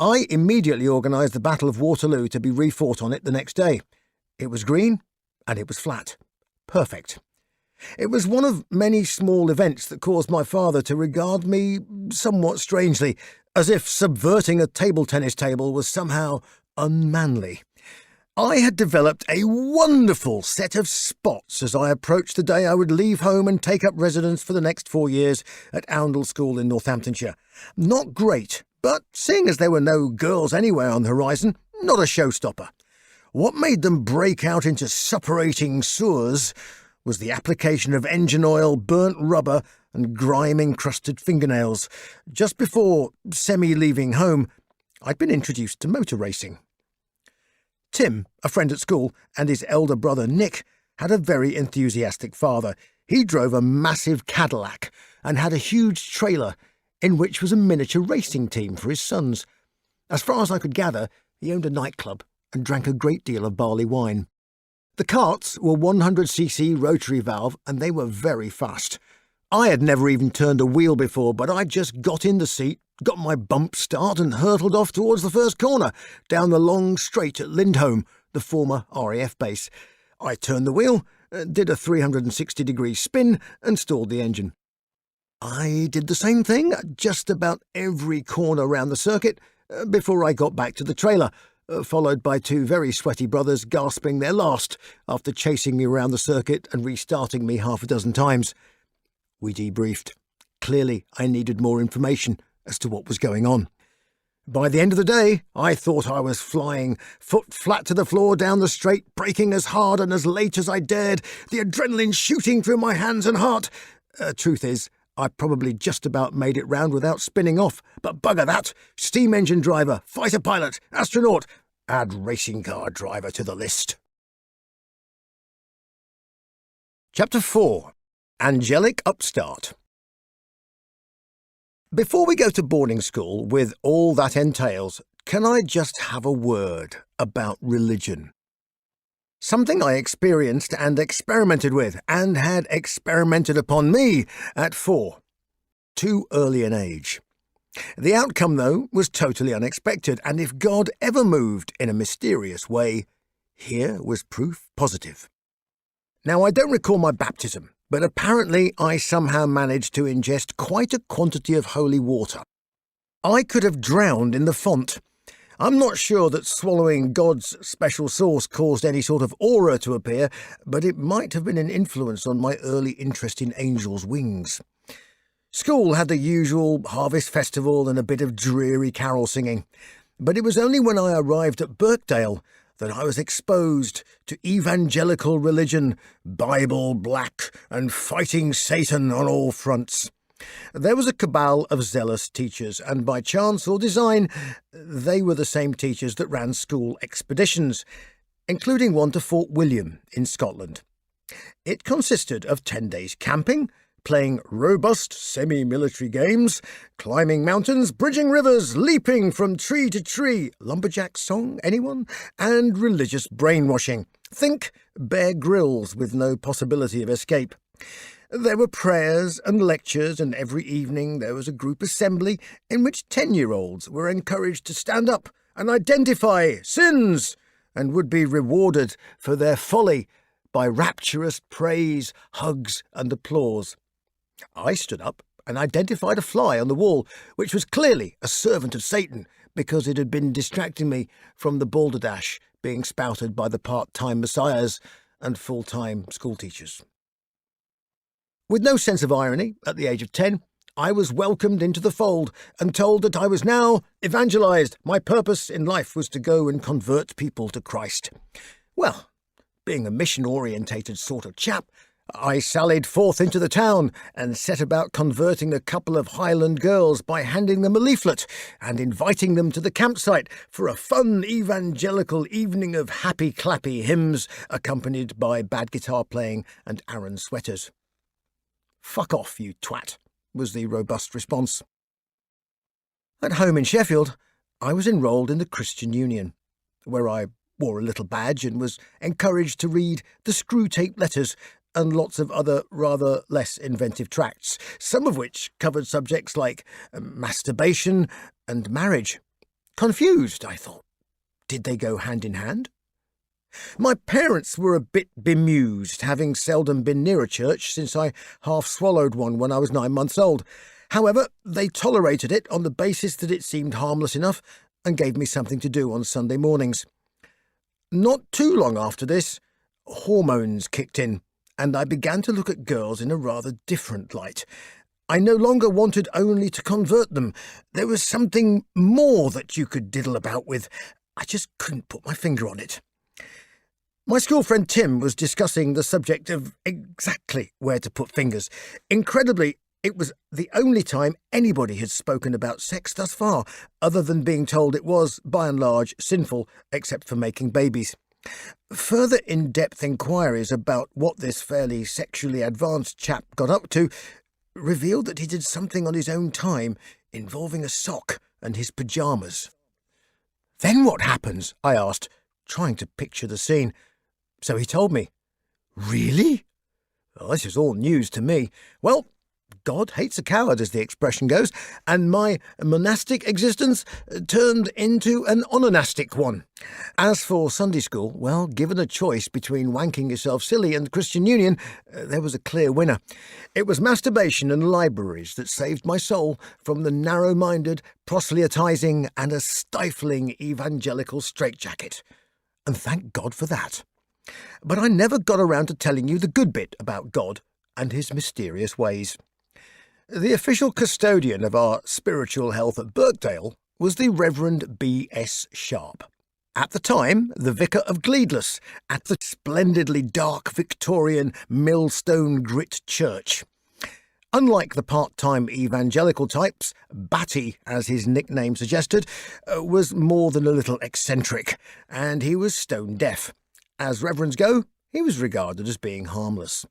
I immediately organised the Battle of Waterloo to be refought on it the next day. It was green, and it was flat. Perfect. It was one of many small events that caused my father to regard me somewhat strangely, as if subverting a table tennis table was somehow unmanly. I had developed a wonderful set of spots as I approached the day I would leave home and take up residence for the next 4 years at Oundle School in Northamptonshire. Not great, but seeing as there were no girls anywhere on the horizon, not a showstopper. What made them break out into suppurating sores was the application of engine oil, burnt rubber and grime-encrusted fingernails. Just before semi-leaving home, I'd been introduced to motor racing. Tim, a friend at school, and his elder brother Nick had a very enthusiastic father. He drove a massive Cadillac and had a huge trailer in which was a miniature racing team for his sons. As far as I could gather, he owned a nightclub and drank a great deal of barley wine. The karts were 100cc rotary valve, and they were very fast. I had never even turned a wheel before, but I just got in the seat, got my bump start and hurtled off towards the first corner, down the long straight at Lindholm, the former RAF base. I turned the wheel, did a 360-degree spin and stalled the engine. I did the same thing at just about every corner round the circuit before I got back to the trailer, followed by two very sweaty brothers gasping their last after chasing me around the circuit and restarting me half a dozen times. We debriefed. Clearly, I needed more information as to what was going on. By the end of the day, I thought I was flying, foot flat to the floor down the straight, braking as hard and as late as I dared, the adrenaline shooting through my hands and heart. Truth is, I probably just about made it round without spinning off, but bugger that. Steam engine driver, fighter pilot, astronaut, add racing car driver to the list. Chapter 4. Angelic Upstart. Before we go to boarding school, with all that entails, can I just have a word about religion? Something I experienced and experimented with, and had experimented upon me at 4. Too early an age. The outcome, though, was totally unexpected, and if God ever moved in a mysterious way, here was proof positive. Now, I don't recall my baptism, but apparently I somehow managed to ingest quite a quantity of holy water. I could have drowned in the font. I'm not sure that swallowing God's special sauce caused any sort of aura to appear, but it might have been an influence on my early interest in angels' wings. School had the usual harvest festival and a bit of dreary carol singing, but it was only when I arrived at Birkdale that I was exposed to evangelical religion, Bible black, and fighting Satan on all fronts. There was a cabal of zealous teachers, and by chance or design, they were the same teachers that ran school expeditions, including one to Fort William in Scotland. It consisted of 10 days camping, playing robust semi-military games, climbing mountains, bridging rivers, leaping from tree to tree, lumberjack song, anyone? And religious brainwashing. Think Bear Grylls with no possibility of escape. There were prayers and lectures, and every evening there was a group assembly in which 10-year-olds were encouraged to stand up and identify sins, and would be rewarded for their folly by rapturous praise, hugs, and applause. I stood up and identified a fly on the wall, which was clearly a servant of Satan, because it had been distracting me from the balderdash being spouted by the part-time messiahs and full-time schoolteachers. With no sense of irony, at the age of 10, I was welcomed into the fold and told that I was now evangelized. My purpose in life was to go and convert people to Christ. Well, being a mission-orientated sort of chap, I sallied forth into the town and set about converting a couple of Highland girls by handing them a leaflet and inviting them to the campsite for a fun evangelical evening of happy-clappy hymns accompanied by bad guitar playing and Aran sweaters. "Fuck off, you twat," was the robust response. At home in Sheffield, I was enrolled in the Christian Union, where I wore a little badge and was encouraged to read the Screw-Tape Letters and lots of other rather less inventive tracts, some of which covered subjects like masturbation and marriage. Confused, I thought. Did they go hand in hand? My parents were a bit bemused, having seldom been near a church since I half-swallowed one when I was 9 months old. However, they tolerated it on the basis that it seemed harmless enough and gave me something to do on Sunday mornings. Not too long after this, hormones kicked in, and I began to look at girls in a rather different light. I no longer wanted only to convert them. There was something more that you could diddle about with. I just couldn't put my finger on it. My school friend Tim was discussing the subject of exactly where to put fingers. Incredibly, it was the only time anybody had spoken about sex thus far, other than being told it was, by and large, sinful, except for making babies. Further in-depth inquiries about what this fairly sexually advanced chap got up to revealed that he did something on his own time involving a sock and his pyjamas. "Then what happens?" I asked, trying to picture the scene. So he told me. Really? Well, this is all news to me. Well, God hates a coward, as the expression goes, and my monastic existence turned into an onanastic one. As for Sunday school, well, given a choice between wanking yourself silly and Christian Union, there was a clear winner. It was masturbation and libraries that saved my soul from the narrow-minded, proselytizing, and a stifling evangelical straitjacket. And thank God for that. But I never got around to telling you the good bit about God and his mysterious ways. The official custodian of our spiritual health at Birkdale was the Reverend B.S. Sharp, at the time the vicar of Gleedless at the splendidly dark Victorian Millstone Grit Church. Unlike the part-time evangelical types, Batty, as his nickname suggested, was more than a little eccentric, and he was stone deaf. As reverends go, he was regarded as being harmless.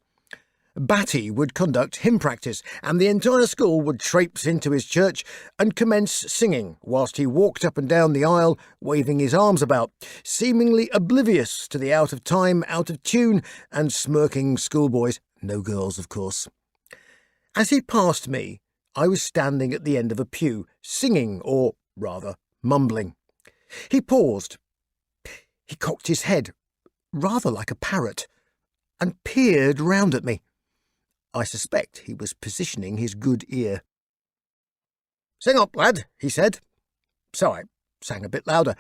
Batty would conduct hymn practice, and the entire school would traipse into his church and commence singing whilst he walked up and down the aisle, waving his arms about, seemingly oblivious to the out-of-time, out-of-tune, and smirking schoolboys, no girls, of course. As he passed me, I was standing at the end of a pew, singing, or rather, mumbling. He paused. He cocked his head, rather like a parrot, and peered round at me. I suspect he was positioning his good ear. "Sing up, lad," he said. So I sang a bit louder.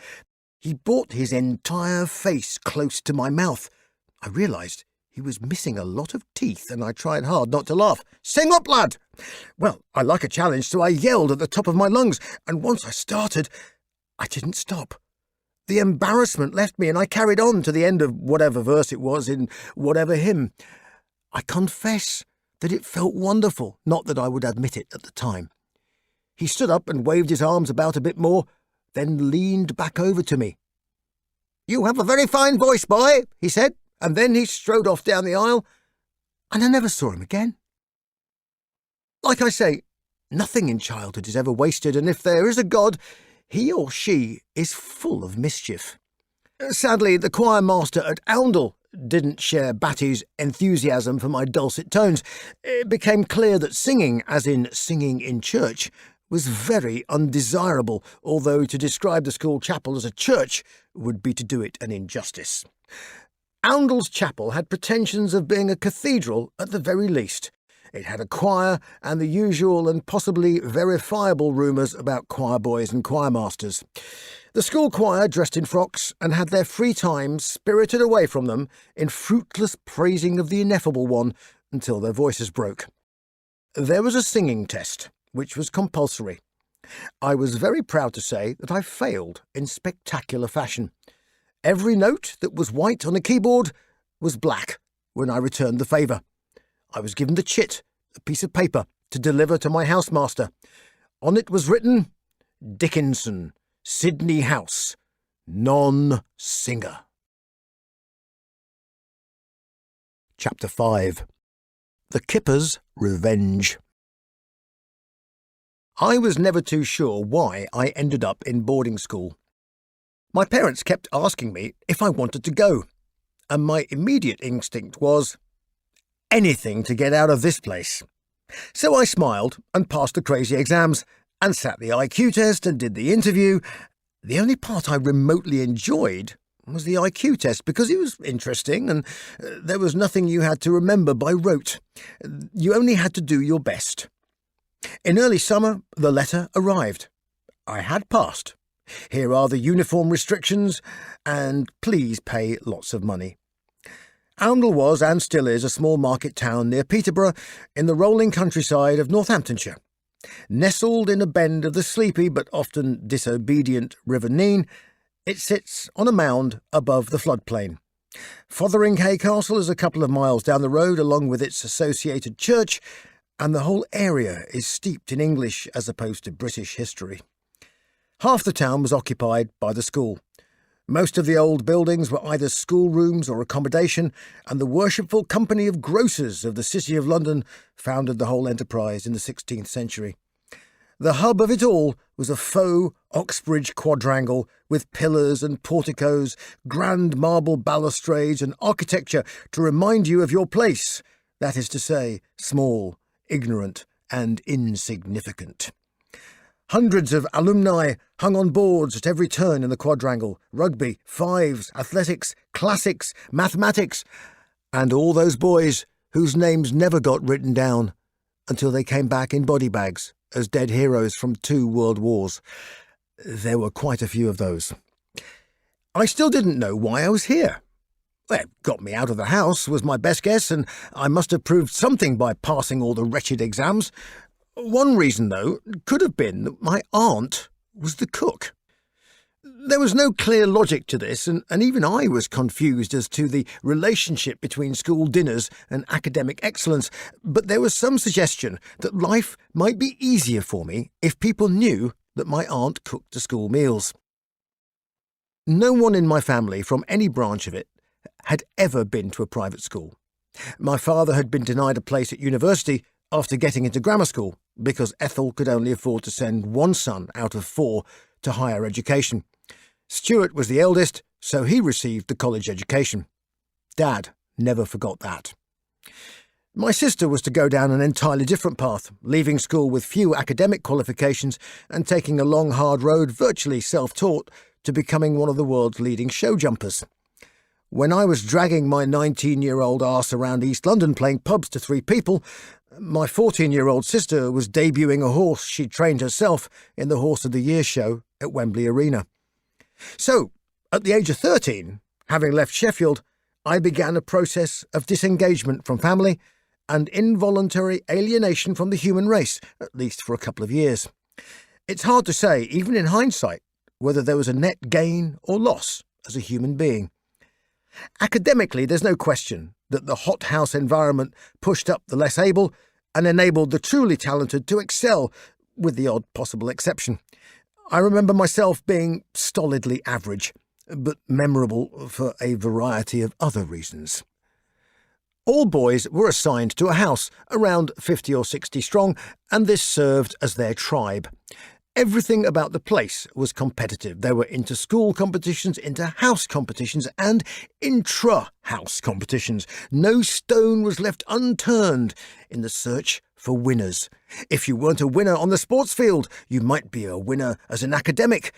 He brought his entire face close to my mouth. I realised he was missing a lot of teeth, and I tried hard not to laugh. "Sing up, lad!" Well, I like a challenge, so I yelled at the top of my lungs, and once I started, I didn't stop. The embarrassment left me, and I carried on to the end of whatever verse it was in whatever hymn. I confess that it felt wonderful, not that I would admit it at the time. He stood up and waved his arms about a bit more, then leaned back over to me. "You have a very fine voice, boy," he said, and then he strode off down the aisle, and I never saw him again. Like I say, nothing in childhood is ever wasted, and if there is a God, he or she is full of mischief. Sadly, the choir master at Oundle didn't share Batty's enthusiasm for my dulcet tones. It became clear that singing, as in singing in church, was very undesirable, although to describe the school chapel as a church would be to do it an injustice. Oundle's chapel had pretensions of being a cathedral at the very least. It had a choir and the usual and possibly verifiable rumours about choir boys and choir masters. The school choir dressed in frocks and had their free time spirited away from them in fruitless praising of the Ineffable One until their voices broke. There was a singing test, which was compulsory. I was very proud to say that I failed in spectacular fashion. Every note that was white on a keyboard was black when I returned the favour. I was given the chit, a piece of paper, to deliver to my housemaster. On it was written, "Dickinson, Sydney House, non-singer." Chapter 5. The Kipper's Revenge. I was never too sure why I ended up in boarding school. My parents kept asking me if I wanted to go, and my immediate instinct was, anything to get out of this place. So I smiled and passed the crazy exams and sat the IQ test and did the interview. The only part I remotely enjoyed was the IQ test, because it was interesting and there was nothing you had to remember by rote. You only had to do your best. In early summer, the letter arrived. I had passed. Here are the uniform restrictions, and please pay lots of money. Oundle was, and still is, a small market town near Peterborough in the rolling countryside of Northamptonshire. Nestled in a bend of the sleepy but often disobedient River Nene, it sits on a mound above the floodplain. Fotheringhay Castle is a couple of miles down the road, along with its associated church, and the whole area is steeped in English as opposed to British history. Half the town was occupied by the school. Most of the old buildings were either schoolrooms or accommodation, and the worshipful Company of Grocers of the City of London founded the whole enterprise in the 16th century. The hub of it all was a faux Oxbridge quadrangle with pillars and porticos, grand marble balustrades and architecture to remind you of your place, that is to say, small, ignorant and insignificant. Hundreds of alumni hung on boards at every turn in the quadrangle: rugby, fives, athletics, classics, mathematics, and all those boys whose names never got written down until they came back in body bags as dead heroes from 2 world wars. There were quite a few of those. I still didn't know why I was here. Well, it got me out of the house was my best guess, and I must have proved something by passing all the wretched exams. One reason, though, could have been that my aunt was the cook. There was no clear logic to this, and even I was confused as to the relationship between school dinners and academic excellence, but there was some suggestion that life might be easier for me if people knew that my aunt cooked the school meals. No one in my family from any branch of it had ever been to a private school. My father had been denied a place at university after getting into grammar school, because Ethel could only afford to send one son out of 4 to higher education. Stuart was the eldest, so he received the college education. Dad never forgot that. My sister was to go down an entirely different path, leaving school with few academic qualifications and taking a long, hard road, virtually self-taught, to becoming one of the world's leading show jumpers. When I was dragging my 19-year-old arse around East London playing pubs to 3 people, my 14-year-old sister was debuting a horse she'd trained herself in the Horse of the Year show at Wembley Arena. So, at the age of 13, having left Sheffield, I began a process of disengagement from family and involuntary alienation from the human race, at least for a couple of years. It's hard to say, even in hindsight, whether there was a net gain or loss as a human being. Academically, there's no question that the hothouse environment pushed up the less able and enabled the truly talented to excel, with the odd possible exception. I remember myself being stolidly average, but memorable for a variety of other reasons. All boys were assigned to a house, around 50 or 60 strong, and this served as their tribe. Everything about the place was competitive. There were inter-school competitions, inter-house competitions, and intra-house competitions. No stone was left unturned in the search for winners. If you weren't a winner on the sports field, you might be a winner as an academic.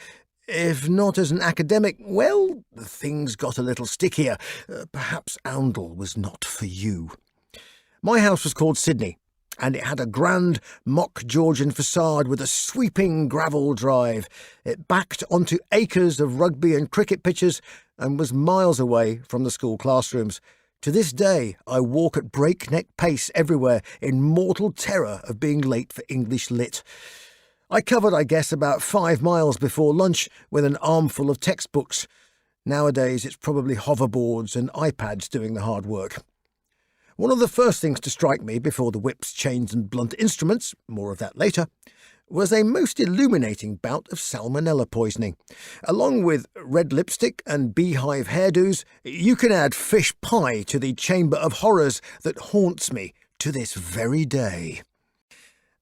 If not as an academic, well, things got a little stickier. Perhaps Oundle was not for you. My house was called Sydney, and it had a grand mock Georgian facade with a sweeping gravel drive. It backed onto acres of rugby and cricket pitches and was miles away from the school classrooms. To this day, I walk at breakneck pace everywhere in mortal terror of being late for English Lit. I covered, I guess, about 5 miles before lunch with an armful of textbooks. Nowadays, it's probably hoverboards and iPads doing the hard work. One of the first things to strike me before the whips, chains and blunt instruments, more of that later, was a most illuminating bout of salmonella poisoning. Along with red lipstick and beehive hairdos, you can add fish pie to the chamber of horrors that haunts me to this very day.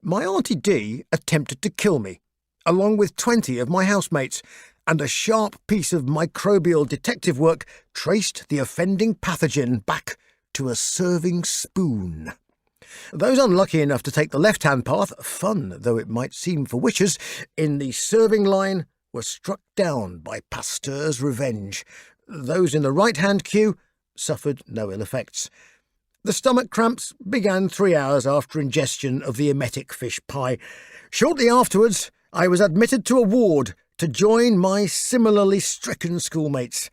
My Auntie D attempted to kill me, along with 20 of my housemates, and a sharp piece of microbial detective work traced the offending pathogen back to a serving spoon. Those unlucky enough to take the left-hand path, fun though it might seem for witches, in the serving line were struck down by Pasteur's revenge. Those in the right-hand queue suffered no ill effects. The stomach cramps began 3 hours after ingestion of the emetic fish pie. Shortly afterwards, I was admitted to a ward to join my similarly stricken schoolmates.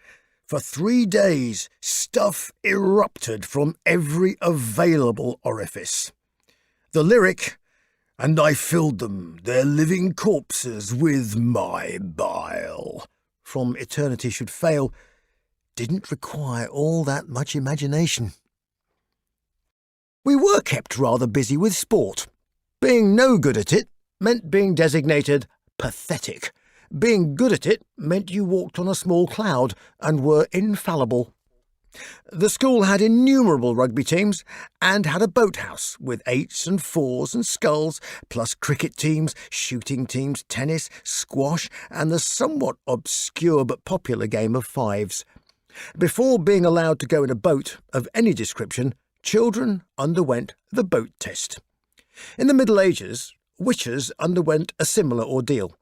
For 3 days, stuff erupted from every available orifice. The lyric, "And I filled them, their living corpses, with my bile," from Eternity Should Fail, didn't require all that much imagination. We were kept rather busy with sport. Being no good at it meant being designated pathetic. Being good at it meant you walked on a small cloud and were infallible. The school had innumerable rugby teams and had a boathouse with 8s and 4s and sculls, plus cricket teams, shooting teams, tennis, squash, and the somewhat obscure but popular game of 5s. Before being allowed to go in a boat of any description, children underwent the boat test. In the Middle Ages, witches underwent a similar ordeal.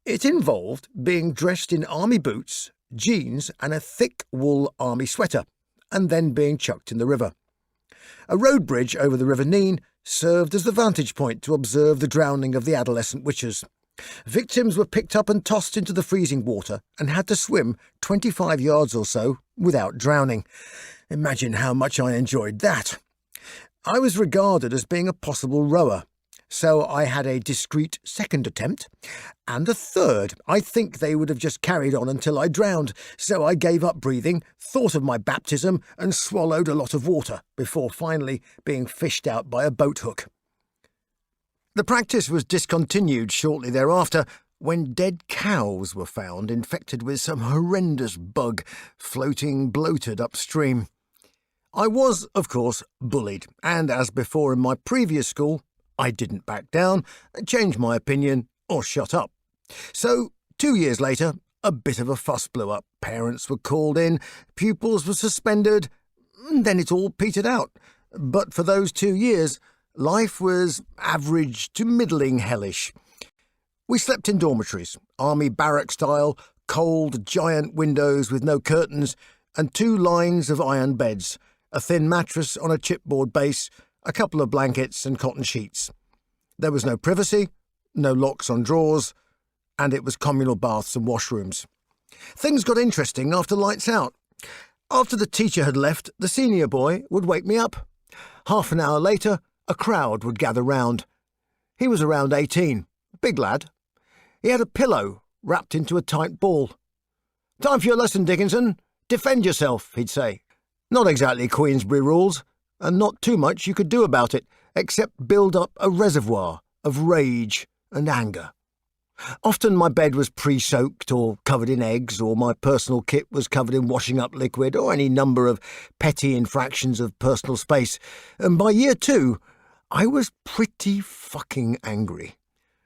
It involved being dressed in army boots, jeans and a thick wool army sweater, and then being chucked in the river. A road bridge over the River Nene served as the vantage point to observe the drowning of the adolescent witches. Victims were picked up and tossed into the freezing water and had to swim 25 yards or so without drowning. Imagine how much I enjoyed that. I was regarded as being a possible rower, so I had a discreet second attempt, and a third. I think they would have just carried on until I drowned, so I gave up breathing, thought of my baptism, and swallowed a lot of water before finally being fished out by a boat hook. The practice was discontinued shortly thereafter when dead cows were found infected with some horrendous bug floating bloated upstream. I was, of course, bullied, and as before in my previous school, I didn't back down, change my opinion, or shut up. So, 2 years later, a bit of a fuss blew up. Parents were called in, pupils were suspended, and then it all petered out. But for those 2 years, life was average to middling hellish. We slept in dormitories, army barrack style, cold, giant windows with no curtains, and 2 lines of iron beds, a thin mattress on a chipboard base, a couple of blankets and cotton sheets. There was no privacy, no locks on drawers, and it was communal baths and washrooms. Things got interesting after lights out. After the teacher had left, the senior boy would wake me up. Half an hour later, a crowd would gather round. He was around 18, big lad. He had a pillow wrapped into a tight ball. "Time for your lesson, Dickinson. Defend yourself," he'd say. Not exactly Queensberry rules, and not too much you could do about it, except build up a reservoir of rage and anger. Often my bed was pre-soaked or covered in eggs, or my personal kit was covered in washing-up liquid, or any number of petty infractions of personal space, and by year 2, I was pretty fucking angry.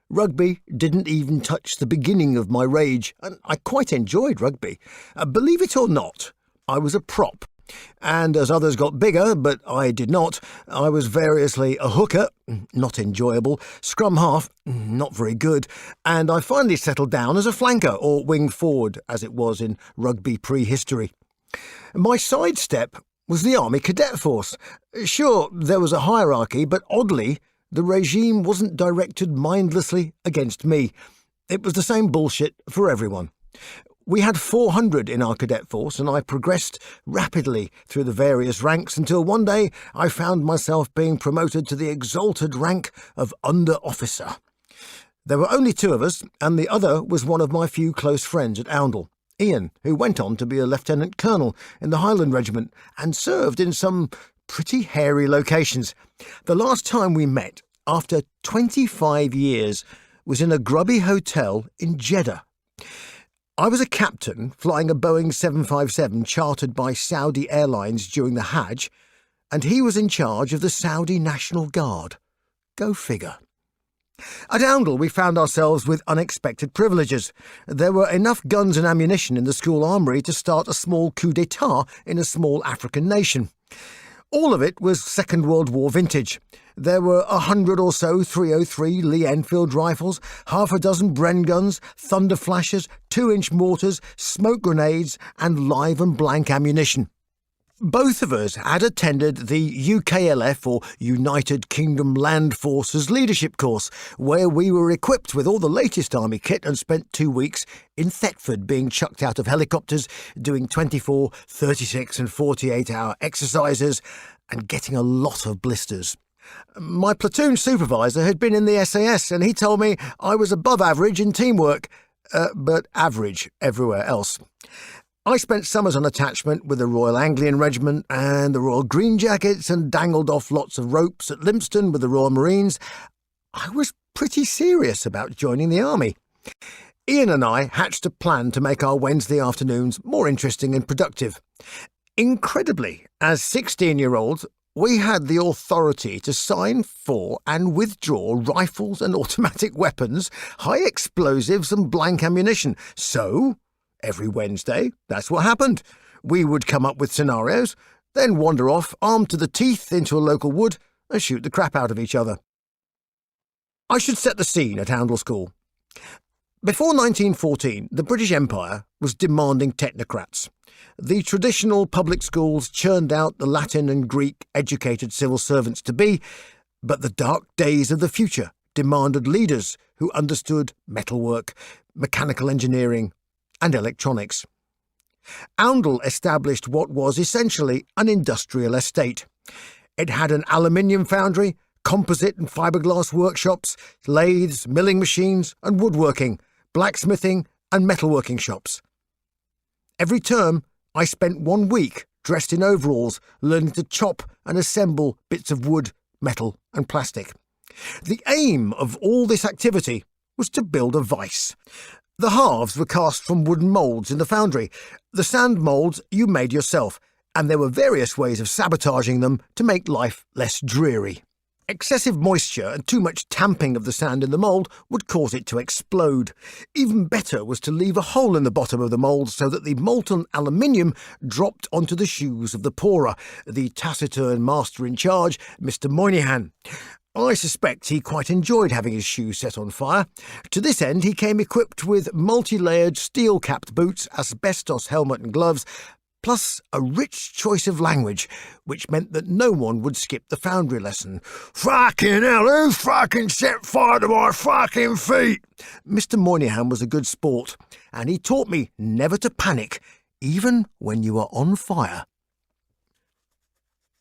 Rugby didn't even touch the beginning of my rage, and I quite enjoyed rugby. Believe it or not, I was a prop. And as others got bigger, but I did not, I was variously a hooker, not enjoyable, scrum half, not very good, and I finally settled down as a flanker, or wing forward, as it was in rugby prehistory. My sidestep was the Army Cadet Force. Sure, there was a hierarchy, but oddly, the regime wasn't directed mindlessly against me. It was the same bullshit for everyone. We had 400 in our cadet force, and I progressed rapidly through the various ranks until one day I found myself being promoted to the exalted rank of under-officer. There were only 2 of us, and the other was one of my few close friends at Oundle, Ian, who went on to be a lieutenant colonel in the Highland Regiment and served in some pretty hairy locations. The last time we met, after 25 years, was in a grubby hotel in Jeddah. I was a captain flying a Boeing 757 chartered by Saudi Airlines during the Hajj, and he was in charge of the Saudi National Guard. Go figure. At Oundle, we found ourselves with unexpected privileges. There were enough guns and ammunition in the school armoury to start a small coup d'etat in a small African nation. All of it was Second World War vintage. There were 100 or so 303 Lee Enfield rifles, half a dozen Bren guns, thunder flashers, 2-inch mortars, smoke grenades, and live and blank ammunition. Both of us had attended the UKLF, or United Kingdom Land Forces leadership course, where we were equipped with all the latest army kit and spent 2 weeks in Thetford being chucked out of helicopters, doing 24, 36 and 48-hour exercises and getting a lot of blisters. My platoon supervisor had been in the SAS and he told me I was above average in teamwork, but average everywhere else. I spent summers on attachment with the Royal Anglian Regiment and the Royal Green Jackets and dangled off lots of ropes at Lympstone with the Royal Marines. I was pretty serious about joining the army. Ian and I hatched a plan to make our Wednesday afternoons more interesting and productive. Incredibly, as 16-year-olds, we had the authority to sign for and withdraw rifles and automatic weapons, high explosives and blank ammunition. So every Wednesday, that's what happened. We would come up with scenarios, then wander off, armed to the teeth, into a local wood and shoot the crap out of each other. I should set the scene at Oundle School. Before 1914, the British Empire was demanding technocrats. The traditional public schools churned out the Latin and Greek-educated civil servants-to-be, but the dark days of the future demanded leaders who understood metalwork, mechanical engineering, and electronics. Oundle established what was essentially an industrial estate. It had an aluminium foundry, composite and fiberglass workshops, lathes, milling machines and woodworking, blacksmithing and metalworking shops. Every term, I spent 1 week dressed in overalls, learning to chop and assemble bits of wood, metal and plastic. The aim of all this activity was to build a vice. The halves were cast from wooden moulds in the foundry. The sand moulds you made yourself, and there were various ways of sabotaging them to make life less dreary. Excessive moisture and too much tamping of the sand in the mould would cause it to explode. Even better was to leave a hole in the bottom of the mould so that the molten aluminium dropped onto the shoes of the pourer, the taciturn master in charge, Mr. Moynihan. I suspect he quite enjoyed having his shoes set on fire. To this end, he came equipped with multi-layered steel-capped boots, asbestos helmet and gloves, plus a rich choice of language, which meant that no one would skip the foundry lesson. "Fucking hell, who fucking set fire to my fucking feet?" Mr. Moynihan was a good sport, and he taught me never to panic, even when you are on fire.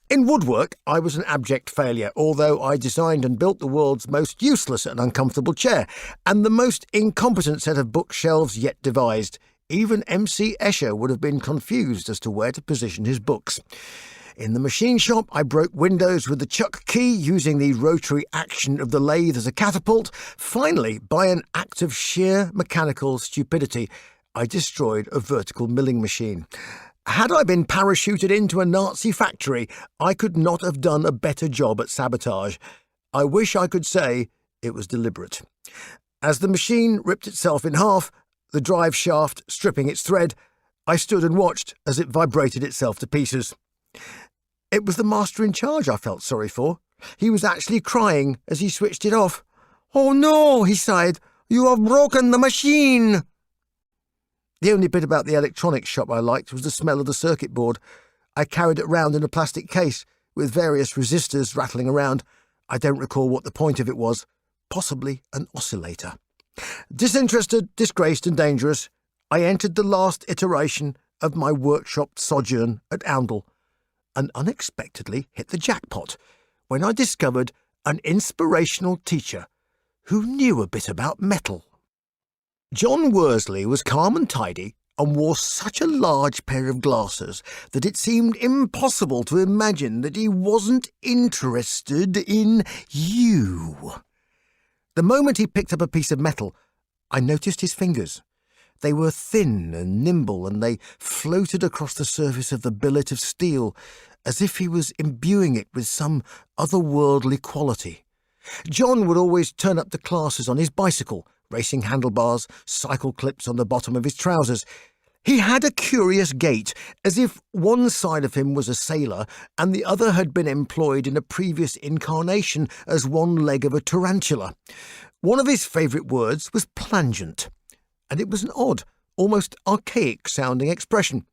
In woodwork, I was an abject failure, although I designed and built the world's most useless and uncomfortable chair, and the most incompetent set of bookshelves yet devised. Even M.C. Escher would have been confused as to where to position his books. In the machine shop, I broke windows with the chuck key, using the rotary action of the lathe as a catapult. Finally, by an act of sheer mechanical stupidity, I destroyed a vertical milling machine. Had I been parachuted into a Nazi factory, I could not have done a better job at sabotage. I wish I could say it was deliberate. As the machine ripped itself in half, the drive shaft stripping its thread, I stood and watched as it vibrated itself to pieces. It was the master in charge I felt sorry for. He was actually crying as he switched it off. "Oh no," he sighed, "you have broken the machine." The only bit about the electronics shop I liked was the smell of the circuit board. I carried it round in a plastic case, with various resistors rattling around. I don't recall what the point of it was. Possibly an oscillator. Disinterested, disgraced and dangerous, I entered the last iteration of my workshop sojourn at Oundle, and unexpectedly hit the jackpot when I discovered an inspirational teacher who knew a bit about metal. John Worsley was calm and tidy and wore such a large pair of glasses that it seemed impossible to imagine that he wasn't interested in you. The moment he picked up a piece of metal, I noticed his fingers. They were thin and nimble, and they floated across the surface of the billet of steel, as if he was imbuing it with some otherworldly quality. John would always turn up to classes on his bicycle, racing handlebars, cycle clips on the bottom of his trousers. He had a curious gait, as if one side of him was a sailor and the other had been employed in a previous incarnation as one leg of a tarantula. One of his favourite words was plangent, and it was an odd, almost archaic-sounding expression.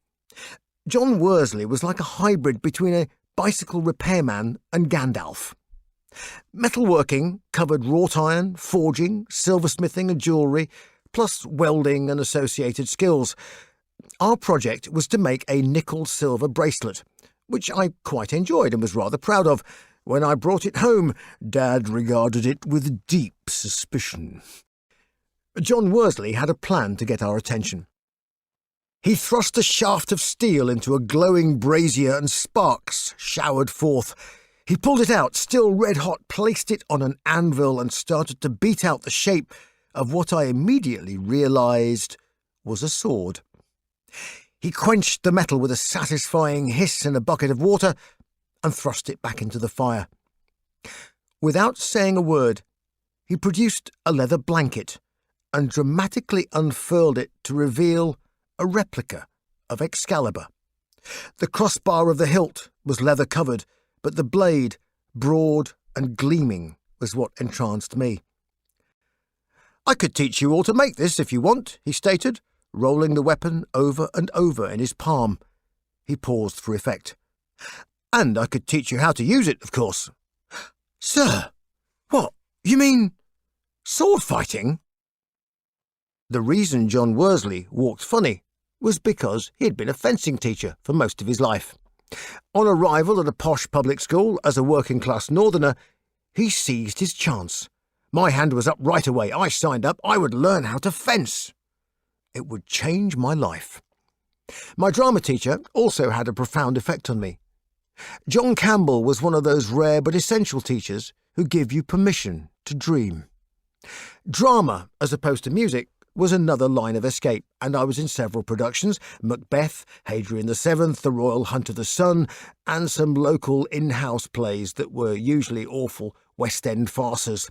John Worsley was like a hybrid between a bicycle repairman and Gandalf. Metalworking covered wrought iron, forging, silversmithing and jewellery, plus welding and associated skills. Our project was to make a nickel-silver bracelet, which I quite enjoyed and was rather proud of. When I brought it home, Dad regarded it with deep suspicion. John Worsley had a plan to get our attention. He thrust a shaft of steel into a glowing brazier and sparks showered forth. He pulled it out, still red-hot, placed it on an anvil and started to beat out the shape of what I immediately realised was a sword. He quenched the metal with a satisfying hiss in a bucket of water and thrust it back into the fire. Without saying a word, he produced a leather blanket and dramatically unfurled it to reveal a replica of Excalibur. The crossbar of the hilt was leather-covered, but the blade, broad and gleaming, was what entranced me. "I could teach you all to make this if you want," he stated, rolling the weapon over and over in his palm. He paused for effect. "And I could teach you how to use it, of course." "Sir, what, you mean sword fighting?" The reason John Worsley walked funny was because he had been a fencing teacher for most of his life. On arrival at a posh public school as a working-class northerner, he seized his chance. My hand was up right away. I signed up. I would learn how to fence. It would change my life. My drama teacher also had a profound effect on me. John Campbell was one of those rare but essential teachers who give you permission to dream. Drama, as opposed to music, was another line of escape, and I was in several productions: Macbeth, Hadrian VII, The Royal Hunt of the Sun, and some local in-house plays that were usually awful West End farces.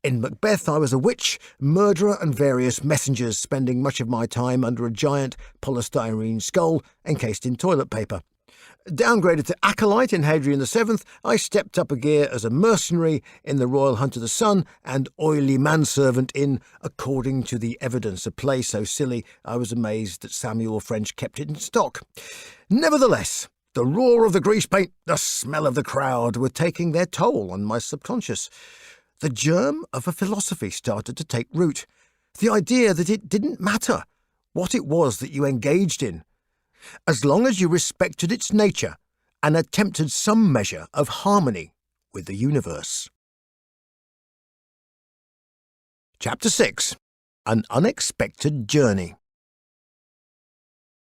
In Macbeth, I was a witch, murderer and various messengers, spending much of my time under a giant polystyrene skull encased in toilet paper. Downgraded to acolyte in Hadrian VII, I stepped up a gear as a mercenary in The Royal Hunt of the Sun and oily manservant in According to the Evidence, a play so silly I was amazed that Samuel French kept it in stock. Nevertheless, the roar of the grease paint, the smell of the crowd were taking their toll on my subconscious. The germ of a philosophy started to take root. The idea that it didn't matter what it was that you engaged in, as long as you respected its nature and attempted some measure of harmony with the universe. Chapter 6. An Unexpected Journey.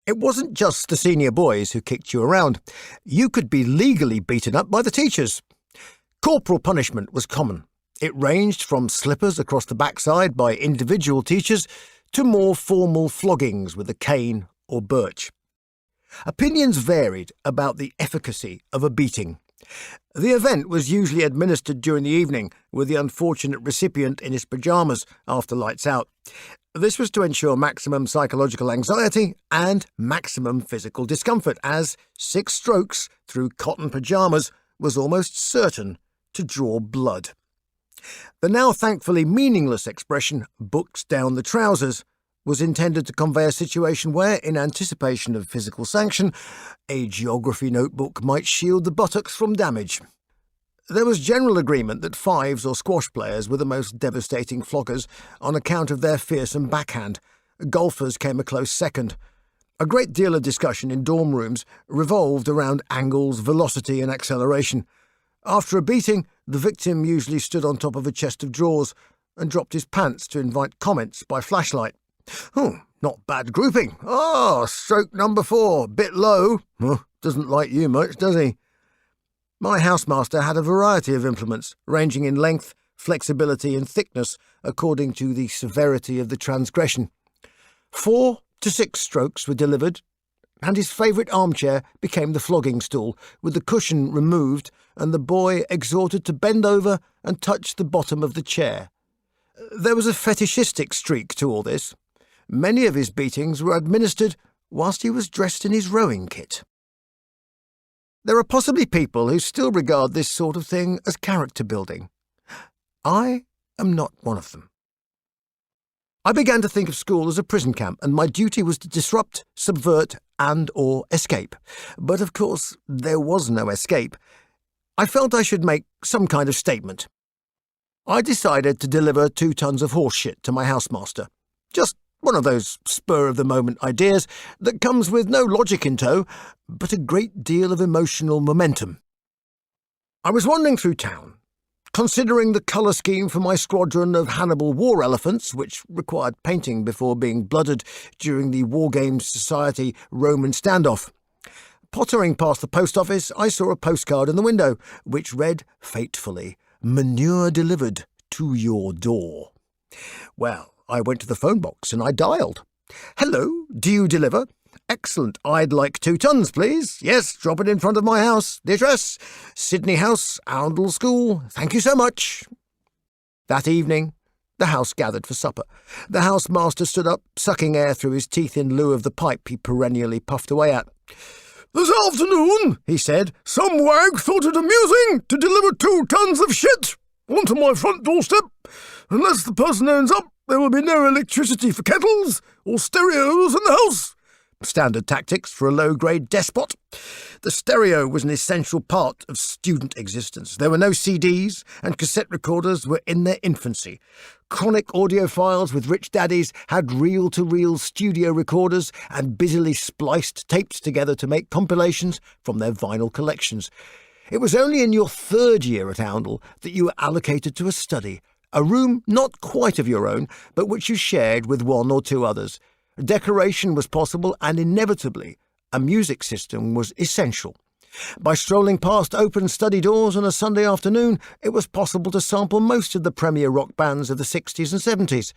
It wasn't just the senior boys who kicked you around. You could be legally beaten up by the teachers. Corporal punishment was common. It ranged from slippers across the backside by individual teachers to more formal floggings with a cane or birch. Opinions varied about the efficacy of a beating. The event was usually administered during the evening, with the unfortunate recipient in his pyjamas after lights out. This was to ensure maximum psychological anxiety and maximum physical discomfort, as 6 strokes through cotton pyjamas was almost certain to draw blood. The now thankfully meaningless expression, "books down the trousers," was intended to convey a situation where, in anticipation of physical sanction, a geography notebook might shield the buttocks from damage. There was general agreement that fives or squash players were the most devastating floggers on account of their fearsome backhand. Golfers came a close second. A great deal of discussion in dorm rooms revolved around angles, velocity and acceleration. After a beating, the victim usually stood on top of a chest of drawers and dropped his pants to invite comments by flashlight. "Oh, not bad grouping. Oh, stroke number 4, bit low. Doesn't like you much, does he?" My housemaster had a variety of implements, ranging in length, flexibility and thickness according to the severity of the transgression. 4 to 6 strokes were delivered, and his favourite armchair became the flogging stool, with the cushion removed and the boy exhorted to bend over and touch the bottom of the chair. There was a fetishistic streak to all this. Many of his beatings were administered whilst he was dressed in his rowing kit. There are possibly people who still regard this sort of thing as character building. I am not one of them. I began to think of school as a prison camp, and my duty was to disrupt, subvert, and/or escape. But of course, there was no escape. I felt I should make some kind of statement. I decided to deliver 2 tons of horse shit to my housemaster. Just one of those spur-of-the-moment ideas that comes with no logic in tow, but a great deal of emotional momentum. I was wandering through town, considering the colour scheme for my squadron of Hannibal war elephants, which required painting before being blooded during the War Games Society Roman standoff. Pottering past the post office, I saw a postcard in the window, which read fatefully, "Manure delivered to your door." Well, I went to the phone box and I dialed. "Hello, do you deliver? Excellent, I'd like 2 tons, please. Yes, drop it in front of my house. The address, Sydney House, Oundle School. Thank you so much." That evening, the house gathered for supper. The housemaster stood up, sucking air through his teeth in lieu of the pipe he perennially puffed away at. "This afternoon," he said, "some wag thought it amusing to deliver 2 tons of shit onto my front doorstep. Unless the person owns up, there will be no electricity for kettles or stereos in the house." Standard tactics for a low-grade despot. The stereo was an essential part of student existence. There were no CDs, and cassette recorders were in their infancy. Chronic audiophiles with rich daddies had reel-to-reel studio recorders and busily spliced tapes together to make compilations from their vinyl collections. It was only in your 3rd year at Oundle that you were allocated to a study, a room not quite of your own, but which you shared with 1 or 2 others. Decoration was possible, and inevitably, a music system was essential. By strolling past open study doors on a Sunday afternoon, it was possible to sample most of the premier rock bands of the 60s and 70s.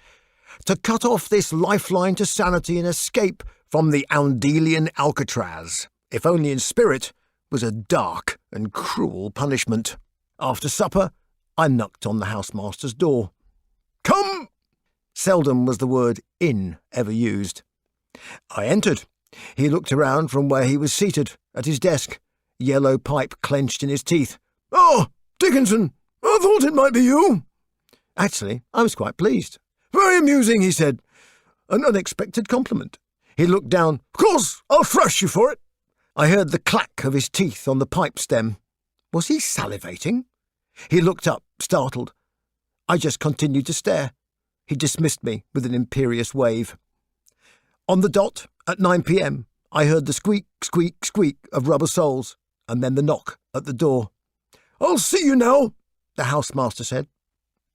To cut off this lifeline to sanity and escape from the Oundelian Alcatraz, if only in spirit, was a dark and cruel punishment. After supper, I knocked on the housemaster's door. "Come!" Seldom was the word "in" ever used. I entered. He looked around from where he was seated, at his desk, yellow pipe clenched in his teeth. "Oh, Dickinson! I thought it might be you." Actually, I was quite pleased. "Very amusing," he said. An unexpected compliment. He looked down. "Of course, I'll thrash you for it." I heard the clack of his teeth on the pipe stem. Was he salivating? He looked up, startled. I just continued to stare. He dismissed me with an imperious wave. On the dot, at 9 p.m, I heard the squeak, squeak, squeak of rubber soles, and then the knock at the door. "I'll see you now," the housemaster said.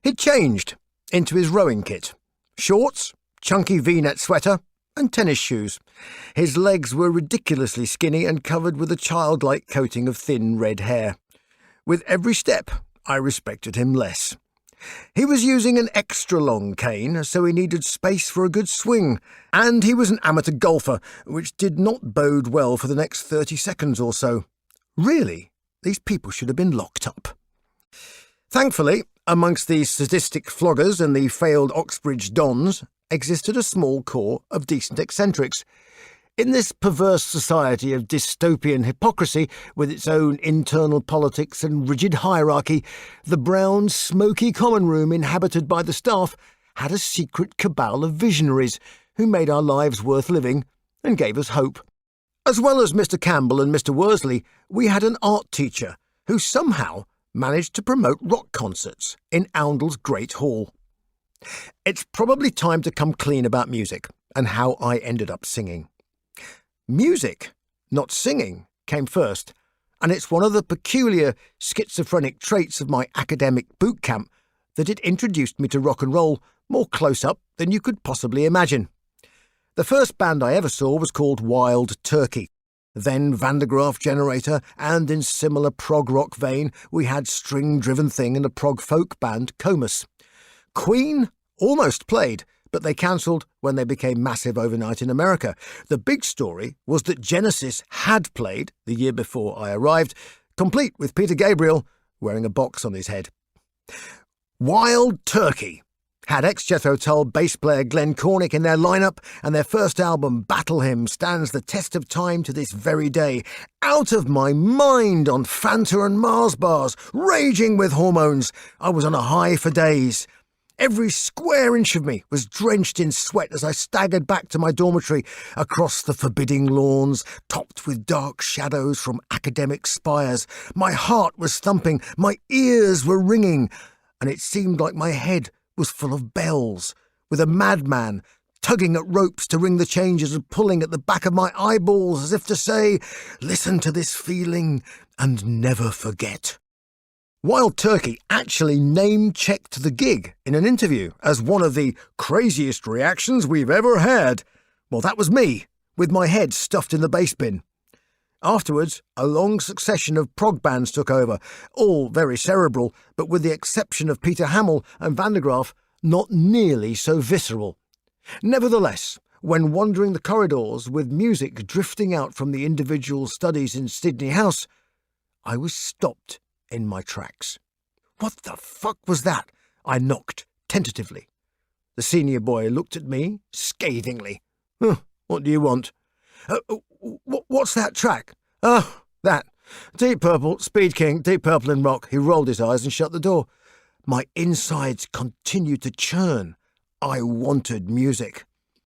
He'd changed into his rowing kit. Shorts, chunky V-neck sweater, and tennis shoes. His legs were ridiculously skinny and covered with a childlike coating of thin red hair. With every step, I respected him less. He was using an extra-long cane, so he needed space for a good swing, and he was an amateur golfer, which did not bode well for the next 30 seconds or so. Really, these people should have been locked up. Thankfully, amongst the sadistic floggers and the failed Oxbridge dons, existed a small core of decent eccentrics. In this perverse society of dystopian hypocrisy, with its own internal politics and rigid hierarchy, the brown, smoky common room inhabited by the staff had a secret cabal of visionaries who made our lives worth living and gave us hope. As well as Mr. Campbell and Mr. Worsley, we had an art teacher who somehow managed to promote rock concerts in Oundle's Great Hall. It's probably time to come clean about music and how I ended up singing. Music, not singing, came first, and it's one of the peculiar schizophrenic traits of my academic boot camp that it introduced me to rock and roll more close-up than you could possibly imagine. The first band I ever saw was called Wild Turkey. Then Van der Graaf Generator, and in similar prog rock vein, we had String-Driven Thing and a prog folk band, Comus. Queen almost played, but they cancelled when they became massive overnight in America. The big story was that Genesis had played the year before I arrived, complete with Peter Gabriel wearing a box on his head. Wild Turkey. Had ex-Jethro Tull bass player Glenn Cornick in their lineup, and their first album, Battle Hymn, stands the test of time to this very day. Out of my mind on Fanta and Mars bars, raging with hormones. I was on a high for days. Every square inch of me was drenched in sweat as I staggered back to my dormitory across the forbidding lawns, topped with dark shadows from academic spires. My heart was thumping, my ears were ringing, and it seemed like my head was full of bells, with a madman tugging at ropes to ring the changes and pulling at the back of my eyeballs as if to say, listen to this feeling and never forget. Wild Turkey actually name-checked the gig in an interview as one of the craziest reactions we've ever had. Well, that was me, with my head stuffed in the bass bin. Afterwards, a long succession of prog bands took over, all very cerebral, but with the exception of Peter Hamill and Van der Graaf, not nearly so visceral. Nevertheless, when wandering the corridors with music drifting out from the individual studies in Sydney House, I was stopped in my tracks. What the fuck was that? I knocked, tentatively. The senior boy looked at me scathingly. What do you want? What's that track? Oh, that. Deep Purple, Speed King, Deep Purple and Rock. He rolled his eyes and shut the door. My insides continued to churn. I wanted music.